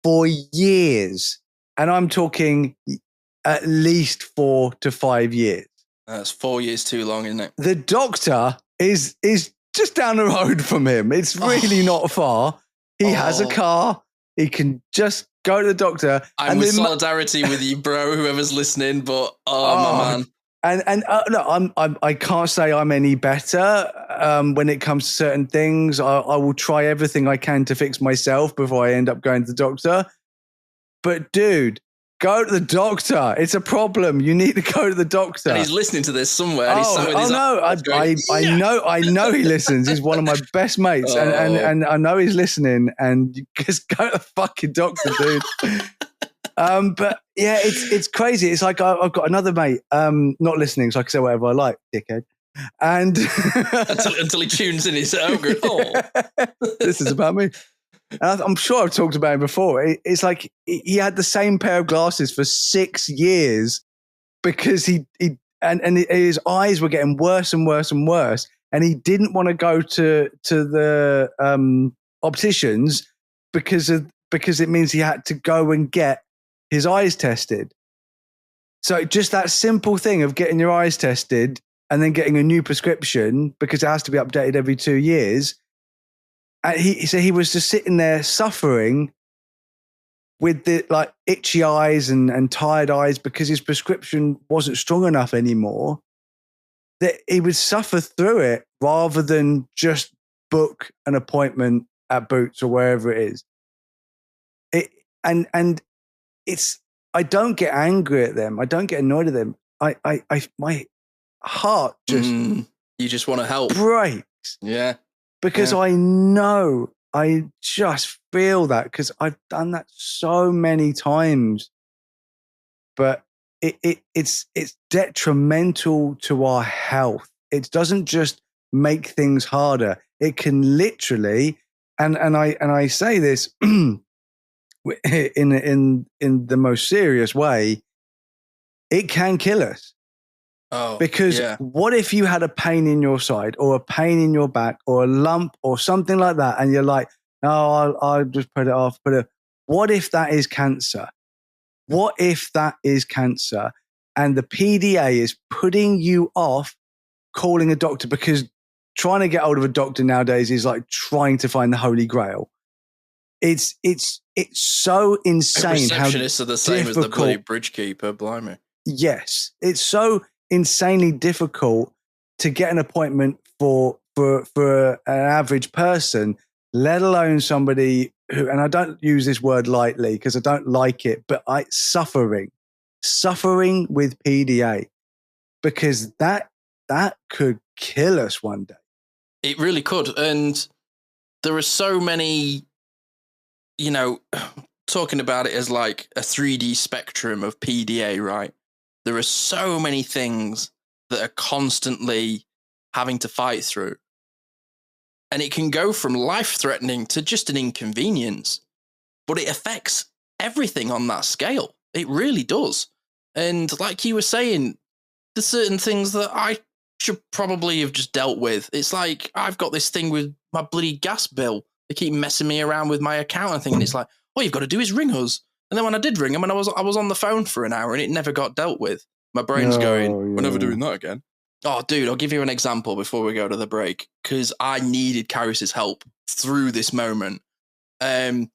for years, and I'm talking at least 4 to 5 years. That's 4 years too long, isn't it? The doctor is just down the road from him. It's really not far. He has a car. He can just go to the doctor. I'm with solidarity with you, bro, whoever's listening, but my man. And no, I can't say I'm any better when it comes to certain things. I will try everything I can to fix myself before I end up going to the doctor. But dude, go to the doctor. It's a problem. You need to go to the doctor. And he's listening to this somewhere. And I know he listens. He's one of my best mates, and I know he's listening. And you just go to the fucking doctor, dude. But yeah, it's crazy. It's like I've got another mate, not listening, so I can say whatever I like, dickhead. And until he tunes in, he's good. This is about me. And I'm sure I've talked about him before. It's like he had the same pair of glasses for 6 years because he his eyes were getting worse and worse and worse, and he didn't want to go to the opticians because it means he had to go and get his eyes tested. So just that simple thing of getting your eyes tested and then getting a new prescription because it has to be updated every 2 years. And he was just sitting there suffering with the like itchy eyes and tired eyes because his prescription wasn't strong enough anymore, that he would suffer through it rather than just book an appointment at Boots or wherever it is. I don't get angry at them. I don't get annoyed at them. My heart just you just want to help breaks. Yeah. Because I know, I just feel that because I've done that so many times. But it's detrimental to our health. It doesn't just make things harder. It can literally, and I say this in the most serious way, it can kill us. Oh, because what if you had a pain in your side or a pain in your back or a lump or something like that, and you're like, "No, I'll just put it off." What if that is cancer? What if that is cancer, and the PDA is putting you off calling a doctor, because trying to get hold of a doctor nowadays is like trying to find the Holy Grail. It's so insane. Receptionists are the same as the bloody bridge keeper, blimey. Yes, it's so insanely difficult to get an appointment for an average person, let alone somebody who, and I don't use this word lightly because I don't like it, but suffering with PDA, because that could kill us one day. It really could. And there are so many, talking about it as like a 3D spectrum of PDA, right? There are so many things that are constantly having to fight through. And it can go from life-threatening to just an inconvenience, but it affects everything on that scale. It really does. And like you were saying, there's certain things that I should probably have just dealt with. It's like, I've got this thing with my bloody gas bill. They keep messing me around with my account and thing, and it's like, all you've got to do is ring us. And then when I did ring them, and I was on the phone for an hour, and it never got dealt with. My brain's going, we're never doing that again. Oh, dude, I'll give you an example before we go to the break, because I needed Caris's help through this moment. The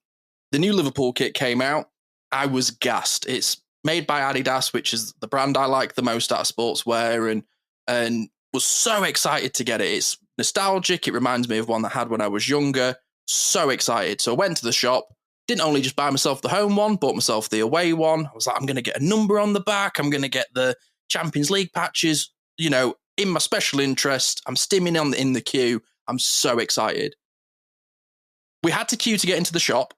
new Liverpool kit came out. I was gassed. It's made by Adidas, which is the brand I like the most out of sportswear, and was so excited to get it. It's nostalgic. It reminds me of one that I had when I was younger. So excited. So I went to the shop. Didn't only just buy myself the home one, bought myself the away one. I was like, I'm going to get a number on the back. I'm going to get the Champions League patches, in my special interest. I'm stimming in the queue. I'm so excited. We had to queue to get into the shop.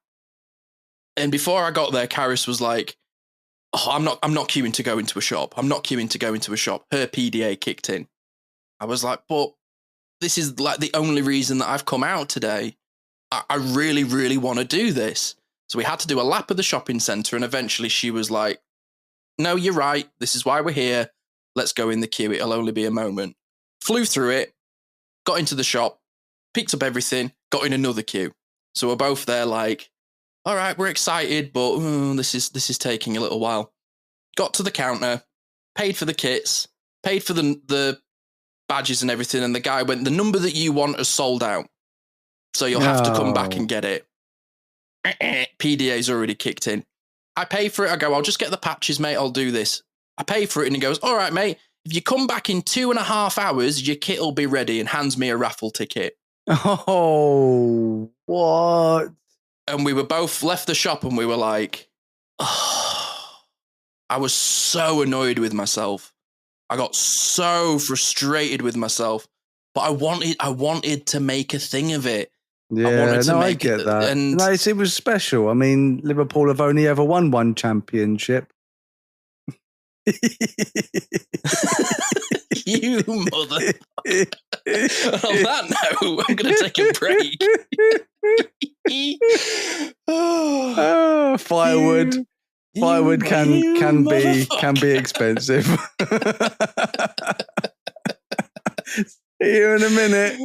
And before I got there, Caris was like, oh, I'm not queuing to go into a shop. I'm not queuing to go into a shop. Her PDA kicked in. I was like, but this is like the only reason that I've come out today. I really, really want to do this. So we had to do a lap of the shopping centre, and eventually she was like, no, you're right. This is why we're here. Let's go in the queue. It'll only be a moment. Flew through it, got into the shop, picked up everything, got in another queue. So we're both there like, all right, we're excited, but this is taking a little while. Got to the counter, paid for the kits, paid for the badges and everything, and the guy went, the number that you want is sold out. So you'll have to come back and get it. PDA's already kicked in. I pay for it. I go, I'll just get the patches, mate. I'll do this. I pay for it, and he goes, all right, mate. If you come back in 2.5 hours, your kit will be ready, and hands me a raffle ticket. Oh, what? And we were both left the shop, and we were like, oh. I was so annoyed with myself. I got so frustrated with myself, but I wanted to make a thing of it. Yeah, I get that. And it was special. I mean, Liverpool have only ever won one championship. You mother. On that note, I'm going to take a break. Firewood. Firewood can be expensive. See you in a minute.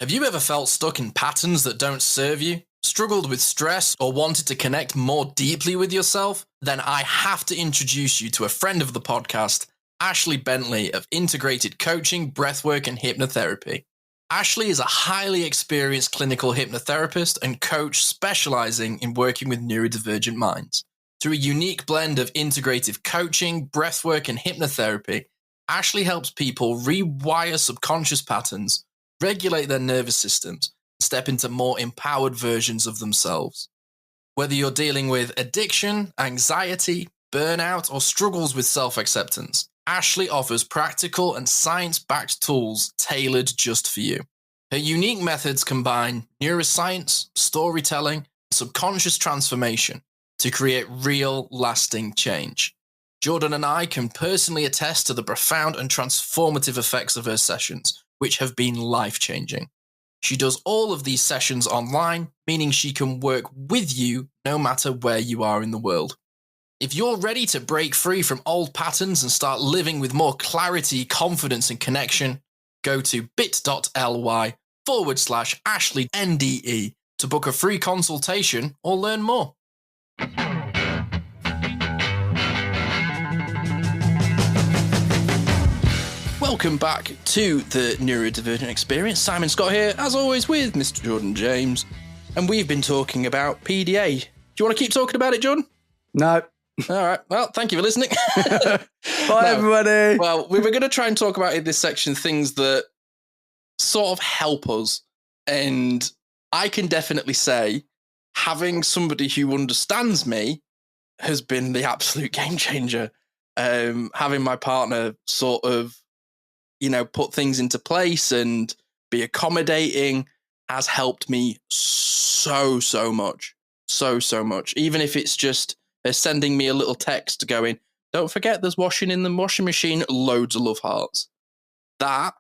Have you ever felt stuck in patterns that don't serve you? Struggled with stress or wanted to connect more deeply with yourself? Then I have to introduce you to a friend of the podcast, Ashley Bentley of Integrated Coaching, Breathwork and Hypnotherapy. Ashley is a highly experienced clinical hypnotherapist and coach specializing in working with neurodivergent minds. Through a unique blend of integrative coaching, breathwork and hypnotherapy, Ashley helps people rewire subconscious patterns, regulate their nervous systems, and step into more empowered versions of themselves. Whether you're dealing with addiction, anxiety, burnout, or struggles with self-acceptance, Ashley offers practical and science-backed tools tailored just for you. Her unique methods combine neuroscience, storytelling, and subconscious transformation to create real, lasting change. Jordan and I can personally attest to the profound and transformative effects of her sessions, which have been life-changing. She does all of these sessions online, meaning she can work with you no matter where you are in the world. If you're ready to break free from old patterns and start living with more clarity, confidence, and connection, go to bit.ly/AshleyNDE to book a free consultation or learn more. Welcome back to the Neurodivergent Experience. Simon Scott here, as always, with Mr. Jordan James. And we've been talking about PDA. Do you want to keep talking about it, Jordan? No. All right. Well, thank you for listening. Bye, everybody. Well, we were going to try and talk about in this section things that sort of help us. And I can definitely say having somebody who understands me has been the absolute game changer. Having my partner sort of, put things into place and be accommodating has helped me so much. So much. Even if it's just sending me a little text going, don't forget there's washing in the washing machine, loads of love hearts. That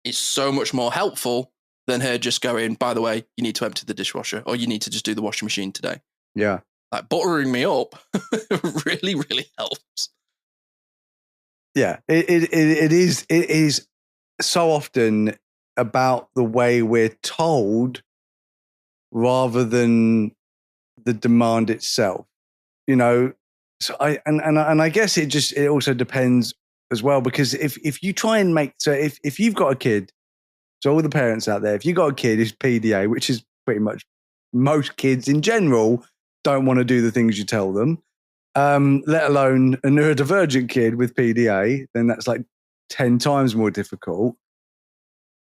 is so much more helpful than her just going, by the way, you need to empty the dishwasher or you need to just do the washing machine today. Yeah. Like buttering me up really, really helps. Yeah, it is so often about the way we're told rather than the demand itself. So I guess it also depends as well, because if you try and if you've got a kid, so all the parents out there, if you've got a kid who's PDA, which is pretty much most kids in general don't want to do the things you tell them, let alone a neurodivergent kid with PDA, then that's like 10 times more difficult,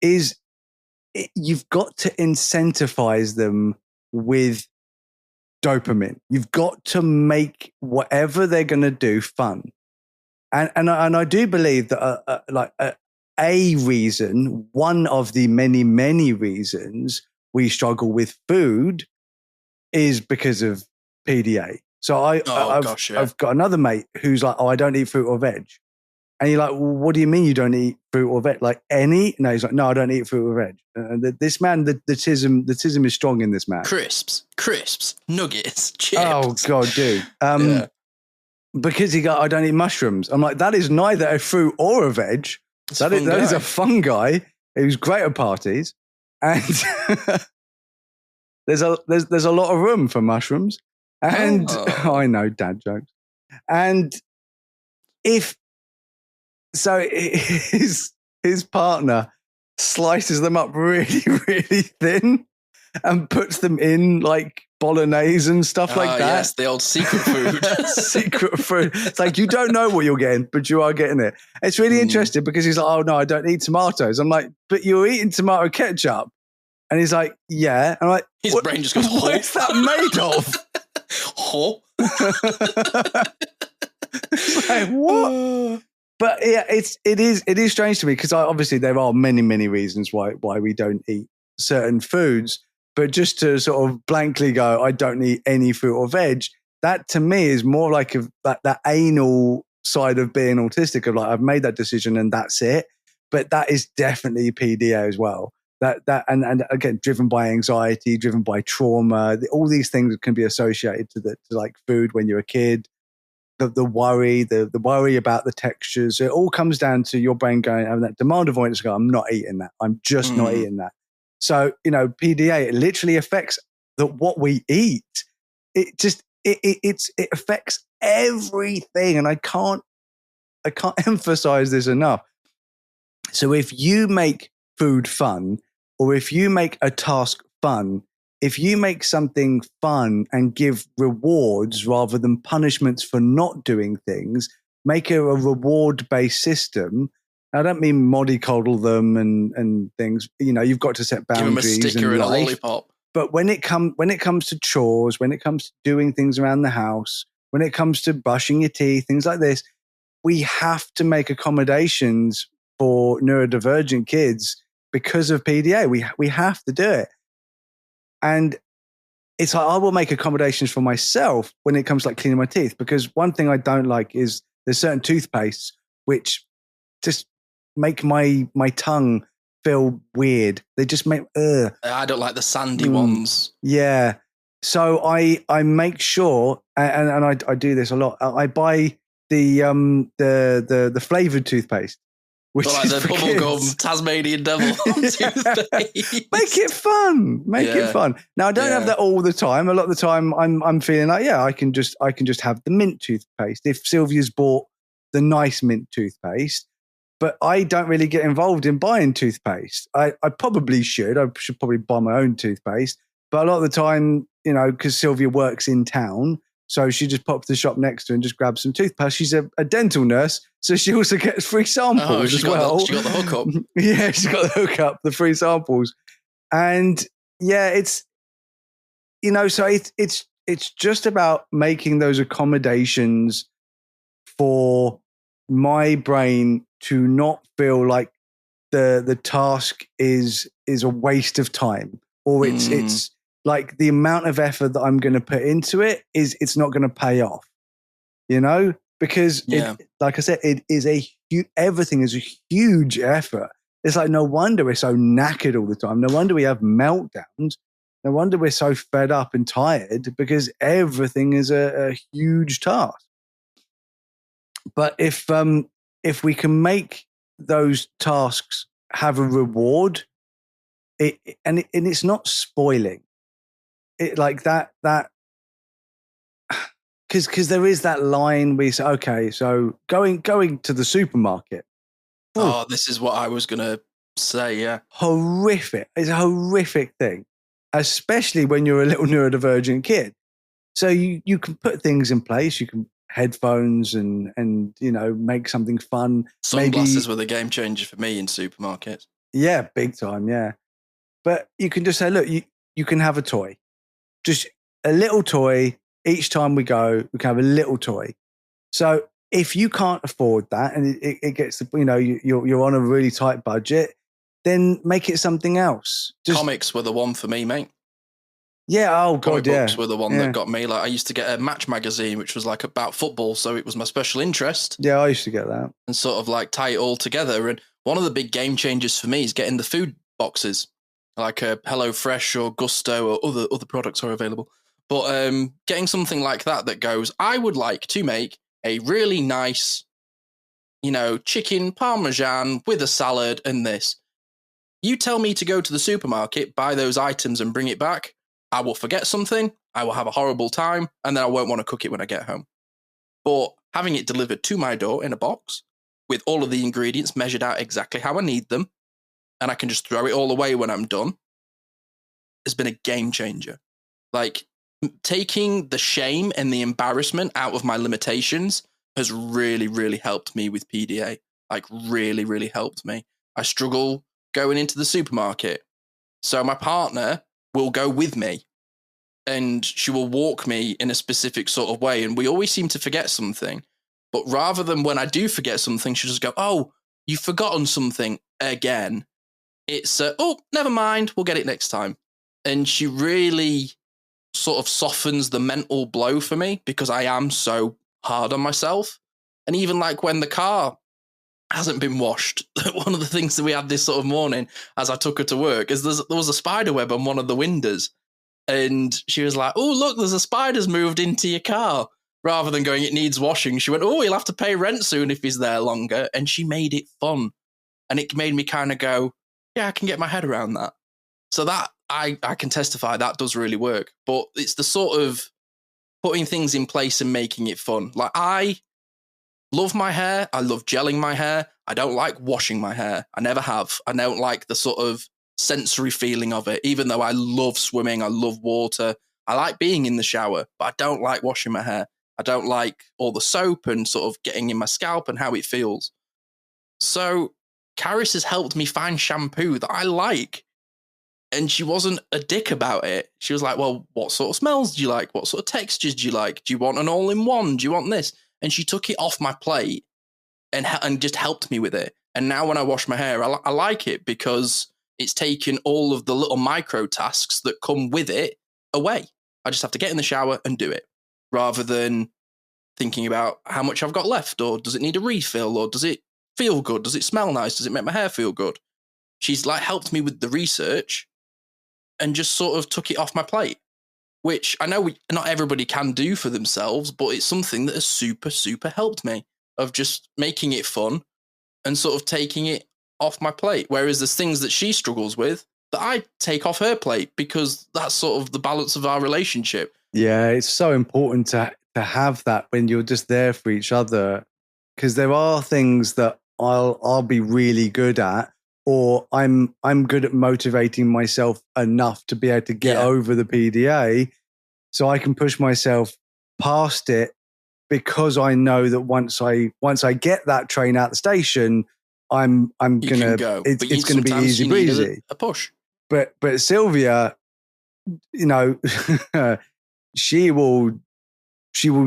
you've got to incentivize them with dopamine. You've got to make whatever they're going to do fun. And I do believe that a reason, one of the many reasons we struggle with food is because of PDA. So I've got another mate who's like, I don't eat fruit or veg. And you're like, well, what do you mean you don't eat fruit or veg? Like any? No, he's like, no, I don't eat fruit or veg. This man, the tism is strong in this man. Crisps, nuggets, chips. Oh God, dude. Because I don't eat mushrooms. I'm like, that is neither a fruit or a veg. That is a fungi who's great at parties. And there's a lot of room for mushrooms. And I know, dad jokes. And his partner slices them up really, really thin and puts them in like bolognese and stuff like that. Yes, the old secret food. Secret food. It's like, you don't know what you're getting, but you are getting it. It's really interesting because he's like, oh no, I don't eat tomatoes. I'm like, but you're eating tomato ketchup. And he's like, yeah. I'm like, his brain just goes, what is that made of? It's like, what? But yeah, it is strange to me because obviously there are many reasons why we don't eat certain foods. But just to sort of blankly go, I don't eat any fruit or veg, that to me is more like that anal side of being autistic, of like, I've made that decision and that's it. But that is definitely PDA as well. And again, driven by anxiety, driven by trauma, all these things can be associated to like food when you're a kid. The worry, the worry about the textures, it all comes down to your brain having that demand avoidance. I'm not eating that. I'm just not eating that. So, PDA, it literally affects what we eat. It affects everything. And I can't emphasize this enough. So if you make food fun, or if you make a task fun, if you make something fun and give rewards rather than punishments for not doing things, make a reward-based system. I don't mean mollycoddle them and things. You've got to set boundaries. Give them a sticker and a lollipop. But when it comes to chores, when it comes to doing things around the house, when it comes to brushing your teeth, things like this, we have to make accommodations for neurodivergent kids because of PDA. We have to do it. And it's like, I will make accommodations for myself when it comes to like cleaning my teeth, because one thing I don't like is there's certain toothpastes which just make my tongue feel weird. They just make I don't like the sandy ones. Yeah. So I make sure, and I do this a lot. I buy the flavored toothpaste, which like is the bubblegum Tasmanian devil toothpaste. Make it fun. Make it fun. Now I don't have that all the time. A lot of the time I'm feeling like, I can just have the mint toothpaste. If Sylvia's bought the nice mint toothpaste, but I don't really get involved in buying toothpaste. I probably should. I should probably buy my own toothpaste. But a lot of the time, because Sylvia works in town, so she just pops to the shop next to her and just grabs some toothpaste. She's a dental nurse, so she also gets free samples as well. She got the hookup. Yeah, she got the hookup, the free samples. And it's, so it's just about making those accommodations for my brain to not feel like the task is a waste of time, or it's like the amount of effort that I'm going to put into it's not going to pay off, because like I said, it is everything is a huge effort. It's like, no wonder we're so knackered all the time. No wonder we have meltdowns. No wonder we're so fed up and tired, because everything is a huge task. But if we can make those tasks have a reward, and it's not spoiling it like that, because there is that line where you say, okay, so going to the supermarket. Oh, this is what I was going to say, yeah. Horrific. It's a horrific thing, especially when you're a little neurodivergent kid. So you can put things in place. You can headphones and make something fun. Sunglasses were the game changer for me in supermarkets. Yeah, big time, yeah. But you can just say, look, you can have a toy. Just a little toy. Each time we go, we can have a little toy. So if you can't afford that, and it gets, you're on a really tight budget, then make it something else. Comics were the one for me, mate. Yeah, oh God, books were the one that got me. Like, I used to get a Match magazine, which was like about football, so it was my special interest. Yeah, I used to get that. And sort of like tie it all together. And one of the big game changers for me is getting the food boxes, like Hello Fresh or Gusto or other products are available. But getting something like that goes, I would like to make a really nice, chicken parmesan with a salad and this. You tell me to go to the supermarket, buy those items and bring it back. I will forget something, I will have a horrible time, and then I won't want to cook it when I get home. But having it delivered to my door in a box with all of the ingredients measured out exactly how I need them, and I can just throw it all away when I'm done, has been a game changer. Like, taking the shame and the embarrassment out of my limitations has really, really helped me with PDA. Like, really, really helped me. I struggle going into the supermarket. So my partner will go with me and she will walk me in a specific sort of way. And we always seem to forget something. But rather than when I do forget something, she'll just go, oh, you've forgotten something again. It's, oh, never mind, we'll get it next time. And she really sort of softens the mental blow for me because I am so hard on myself. And even like when the car hasn't been washed, one of the things that we had this sort of morning as I took her to work is there was a spider web on one of the windows. And she was like, oh, look, there's a spider's moved into your car. Rather than going, it needs washing, she went, oh, he'll have to pay rent soon if he's there longer. And she made it fun. And it made me kind of go, yeah, I can get my head around that. So that I can testify that does really work. But it's the sort of putting things in place and making it fun. Like, I love my hair. I love gelling my hair. I don't like washing my hair. I never have. I don't like the sort of sensory feeling of it, even though I love swimming. I love water. I like being in the shower, but I don't like washing my hair. I don't like all the soap and sort of getting in my scalp and how it feels. So Caris has helped me find shampoo that I like. And she wasn't a dick about it. She was like, well, what sort of smells do you like? What sort of textures do you like? Do you want an all-in-one? Do you want this? And she took it off my plate and just helped me with it. And now when I wash my hair, I like it because it's taken all of the little micro tasks that come with it away. I just have to get in the shower and do it rather than thinking about how much I've got left, or does it need a refill, or does it feel good? Does it smell nice? Does it make my hair feel good? She's like helped me with the research and just sort of took it off my plate. which I know not everybody can do for themselves, but it's something that has super, super helped me, of just making it fun and sort of taking it off my plate. Whereas there's things that she struggles with that I take off her plate, because that's sort of the balance of our relationship. Yeah, it's so important to have that when you're just there for each other, because there are things that I'll be really good at, or I'm good at motivating myself enough to be able to get over the PDA, so I can push myself past it, because I know that once I get that train out the station, I'm gonna go. It's gonna be easy breezy. A push. But Sylvia, you know, she will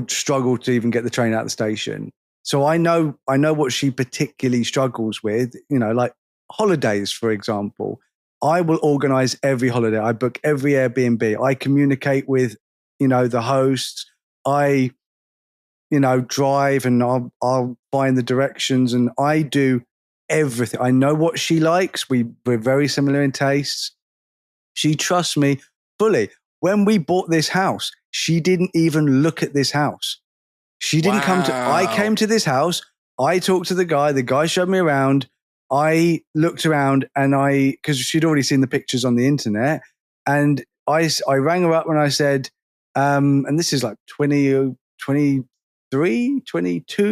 struggle to even get the train out of the station. So I know what she particularly struggles with, you know, like holidays, for example. I will organize every holiday. I book every Airbnb. I communicate with, you know, the hosts. I, you know, drive, and I'll find the directions, and I do everything. I know what she likes. We're very similar in tastes. She trusts me fully. When we bought this house, she didn't even look at this house. She didn't come to, I came to this house. I talked to the guy showed me around. I looked around, and because she'd already seen the pictures on the internet, and I rang her up when I said, and this is like 22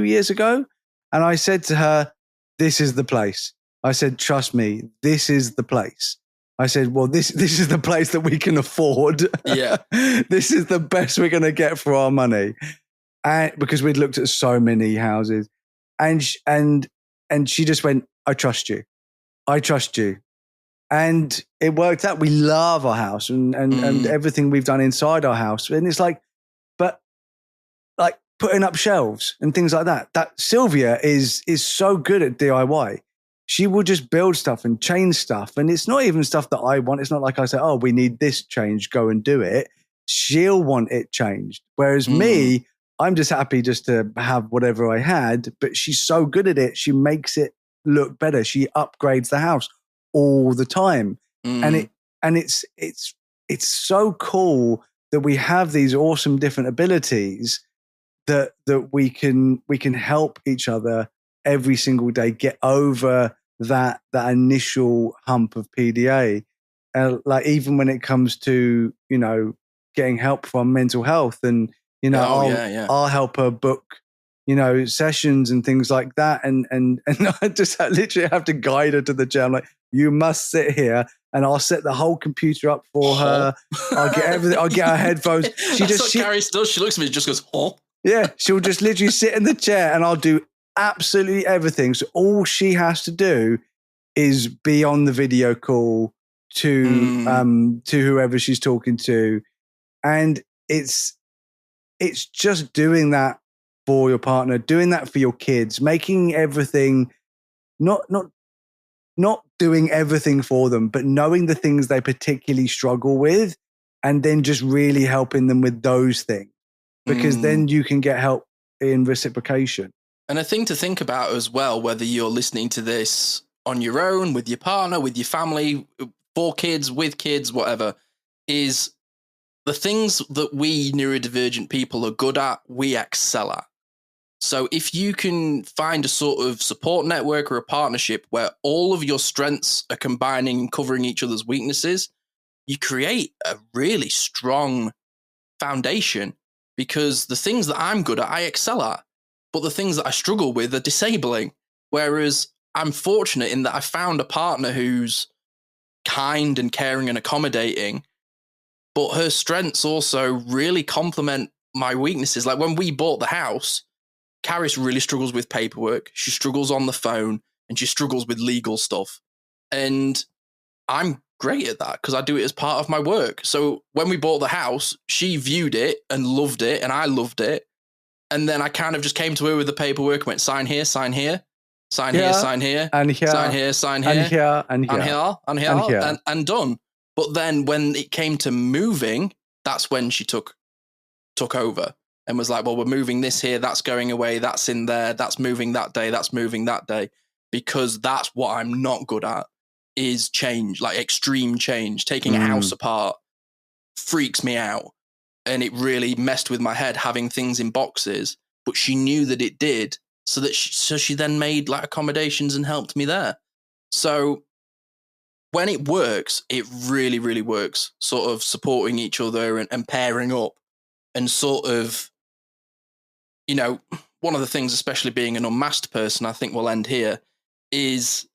years ago. And I said to her, this is the place. I said, trust me, this is the place. I said, well, this is the place that we can afford. Yeah. This is the best we're going to get for our money. And because we'd looked at so many houses, and she just went, I trust you. I trust you. And it worked out. We love our house and everything we've done inside our house. And it's like, but like putting up shelves and things like that. That Sylvia is so good at DIY. She will just build stuff and change stuff. And it's not even stuff that I want. It's not like I say, oh, we need this changed, go and do it. She'll want it changed. Whereas me, I'm just happy just to have whatever I had. But she's so good at it. She makes it look better. She upgrades the house all the time. And it's so cool that we have these awesome different abilities that we can help each other every single day get over that initial hump of PDA. Like even when it comes to, you know, getting help from mental health, and, you know, I'll help her book, you know, sessions and things like that. And I just literally have to guide her to the chair. I'm like, you must sit here, and I'll set the whole computer up for her. I'll get everything. I'll get her headphones. That's what Carrie does. She looks at me and just goes, oh. Yeah, she'll just literally sit in the chair, and I'll do absolutely everything. So all she has to do is be on the video call to whoever she's talking to, and it's just doing that for your partner, doing that for your kids, making everything not doing everything for them, but knowing the things they particularly struggle with, and then just really helping them with those things, because then you can get help in reciprocation. And a thing to think about as well, whether you're listening to this on your own, with your partner, with your family, for kids, with kids, whatever, is the things that we neurodivergent people are good at, we excel at. So if you can find a sort of support network or a partnership where all of your strengths are combining and covering each other's weaknesses, you create a really strong foundation, because the things that I'm good at, I excel at, but the things that I struggle with are disabling. Whereas I'm fortunate in that I found a partner who's kind and caring and accommodating, but her strengths also really complement my weaknesses. Like when we bought the house, Caris really struggles with paperwork. She struggles on the phone, and she struggles with legal stuff. And I'm great at that because I do it as part of my work. So when we bought the house, she viewed it and loved it, and I loved it. And then I kind of just came to her with the paperwork and went, sign here, sign here, sign here, sign here, and here, sign here, sign here, and here, and here, and here, and here, and here. And done. But then when it came to moving, that's when she took over and was like, well, we're moving this here, that's going away, that's in there, that's moving that day, that's moving that day. Because that's what I'm not good at, is change, like extreme change. Taking a house apart freaks me out. and it really messed with my head having things in boxes, but she knew that it did. So she then made like accommodations and helped me there. So when it works, it really, really works, sort of supporting each other and pairing up and sort of, you know, one of the things, especially being an unmasked person, I think we'll end here, is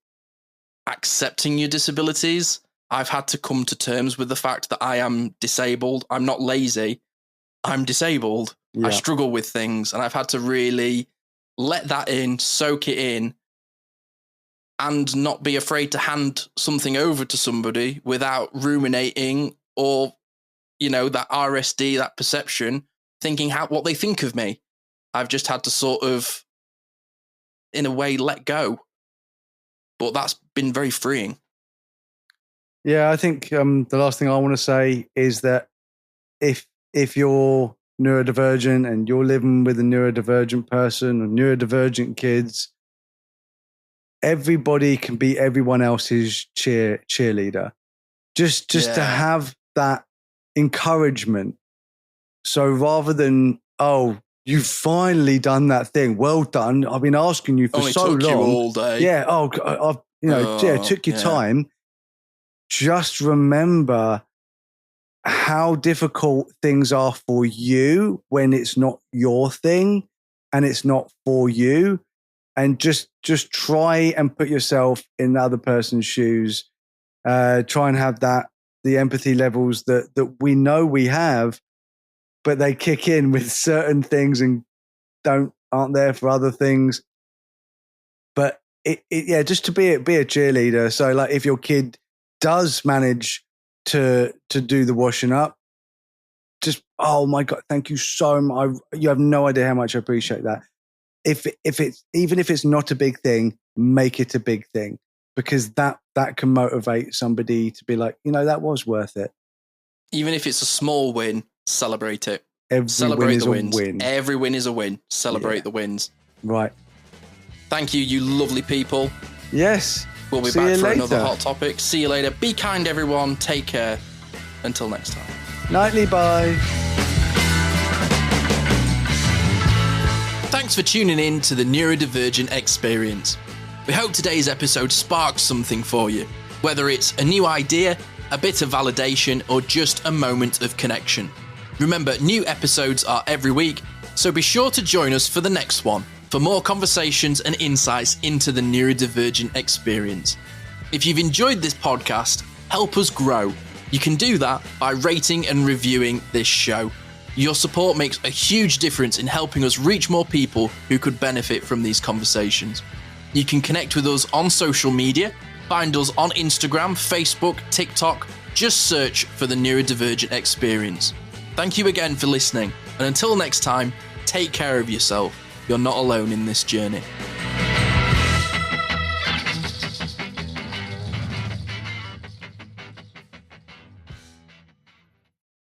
accepting your disabilities. I've had to come to terms with the fact that I am disabled. I'm not lazy. I'm disabled. Yeah. I struggle with things, and I've had to really let that in, soak it in, and not be afraid to hand something over to somebody without ruminating or, you know, that RSD, that perception, thinking what they think of me. I've just had to sort of, in a way, let go. But that's been very freeing. Yeah, I think the last thing I want to say is that if you're neurodivergent and you're living with a neurodivergent person or neurodivergent kids, everybody can be everyone else's cheerleader. Just to have that encouragement. So rather than, oh, you've finally done that thing, well done, I've been asking you for so long. You all day. Yeah, I've it took your time. Just remember how difficult things are for you when it's not your thing and it's not for you. And just try and put yourself in the other person's shoes. Try and have the empathy levels that we know we have, but they kick in with certain things and aren't there for other things. But just to be a cheerleader. So like if your kid does manage to do the washing up, just, oh my God, thank you so much. You have no idea how much I appreciate that. If it's not a big thing, make it a big thing, because that can motivate somebody to be like, you know, that was worth it. Even if it's a small win, celebrate it. Celebrate the wins. Win. Every win is a win. Celebrate the wins. Right. Thank you, you lovely people. Yes. We'll be back for another hot topic. See you later. Be kind, everyone. Take care. Until next time. Nightly bye. Thanks for tuning in to the Neurodivergent Experience. We hope today's episode sparked something for you, whether it's a new idea, a bit of validation, or just a moment of connection. Remember, new episodes are every week, so be sure to join us for the next one for more conversations and insights into the neurodivergent experience. If you've enjoyed this podcast, help us grow. You can do that by rating and reviewing this show. Your support makes a huge difference in helping us reach more people who could benefit from these conversations. You can connect with us on social media. Find us on Instagram, Facebook, TikTok. Just search for the Neurodivergent Experience. Thank you again for listening. And until next time, take care of yourself. You're not alone in this journey.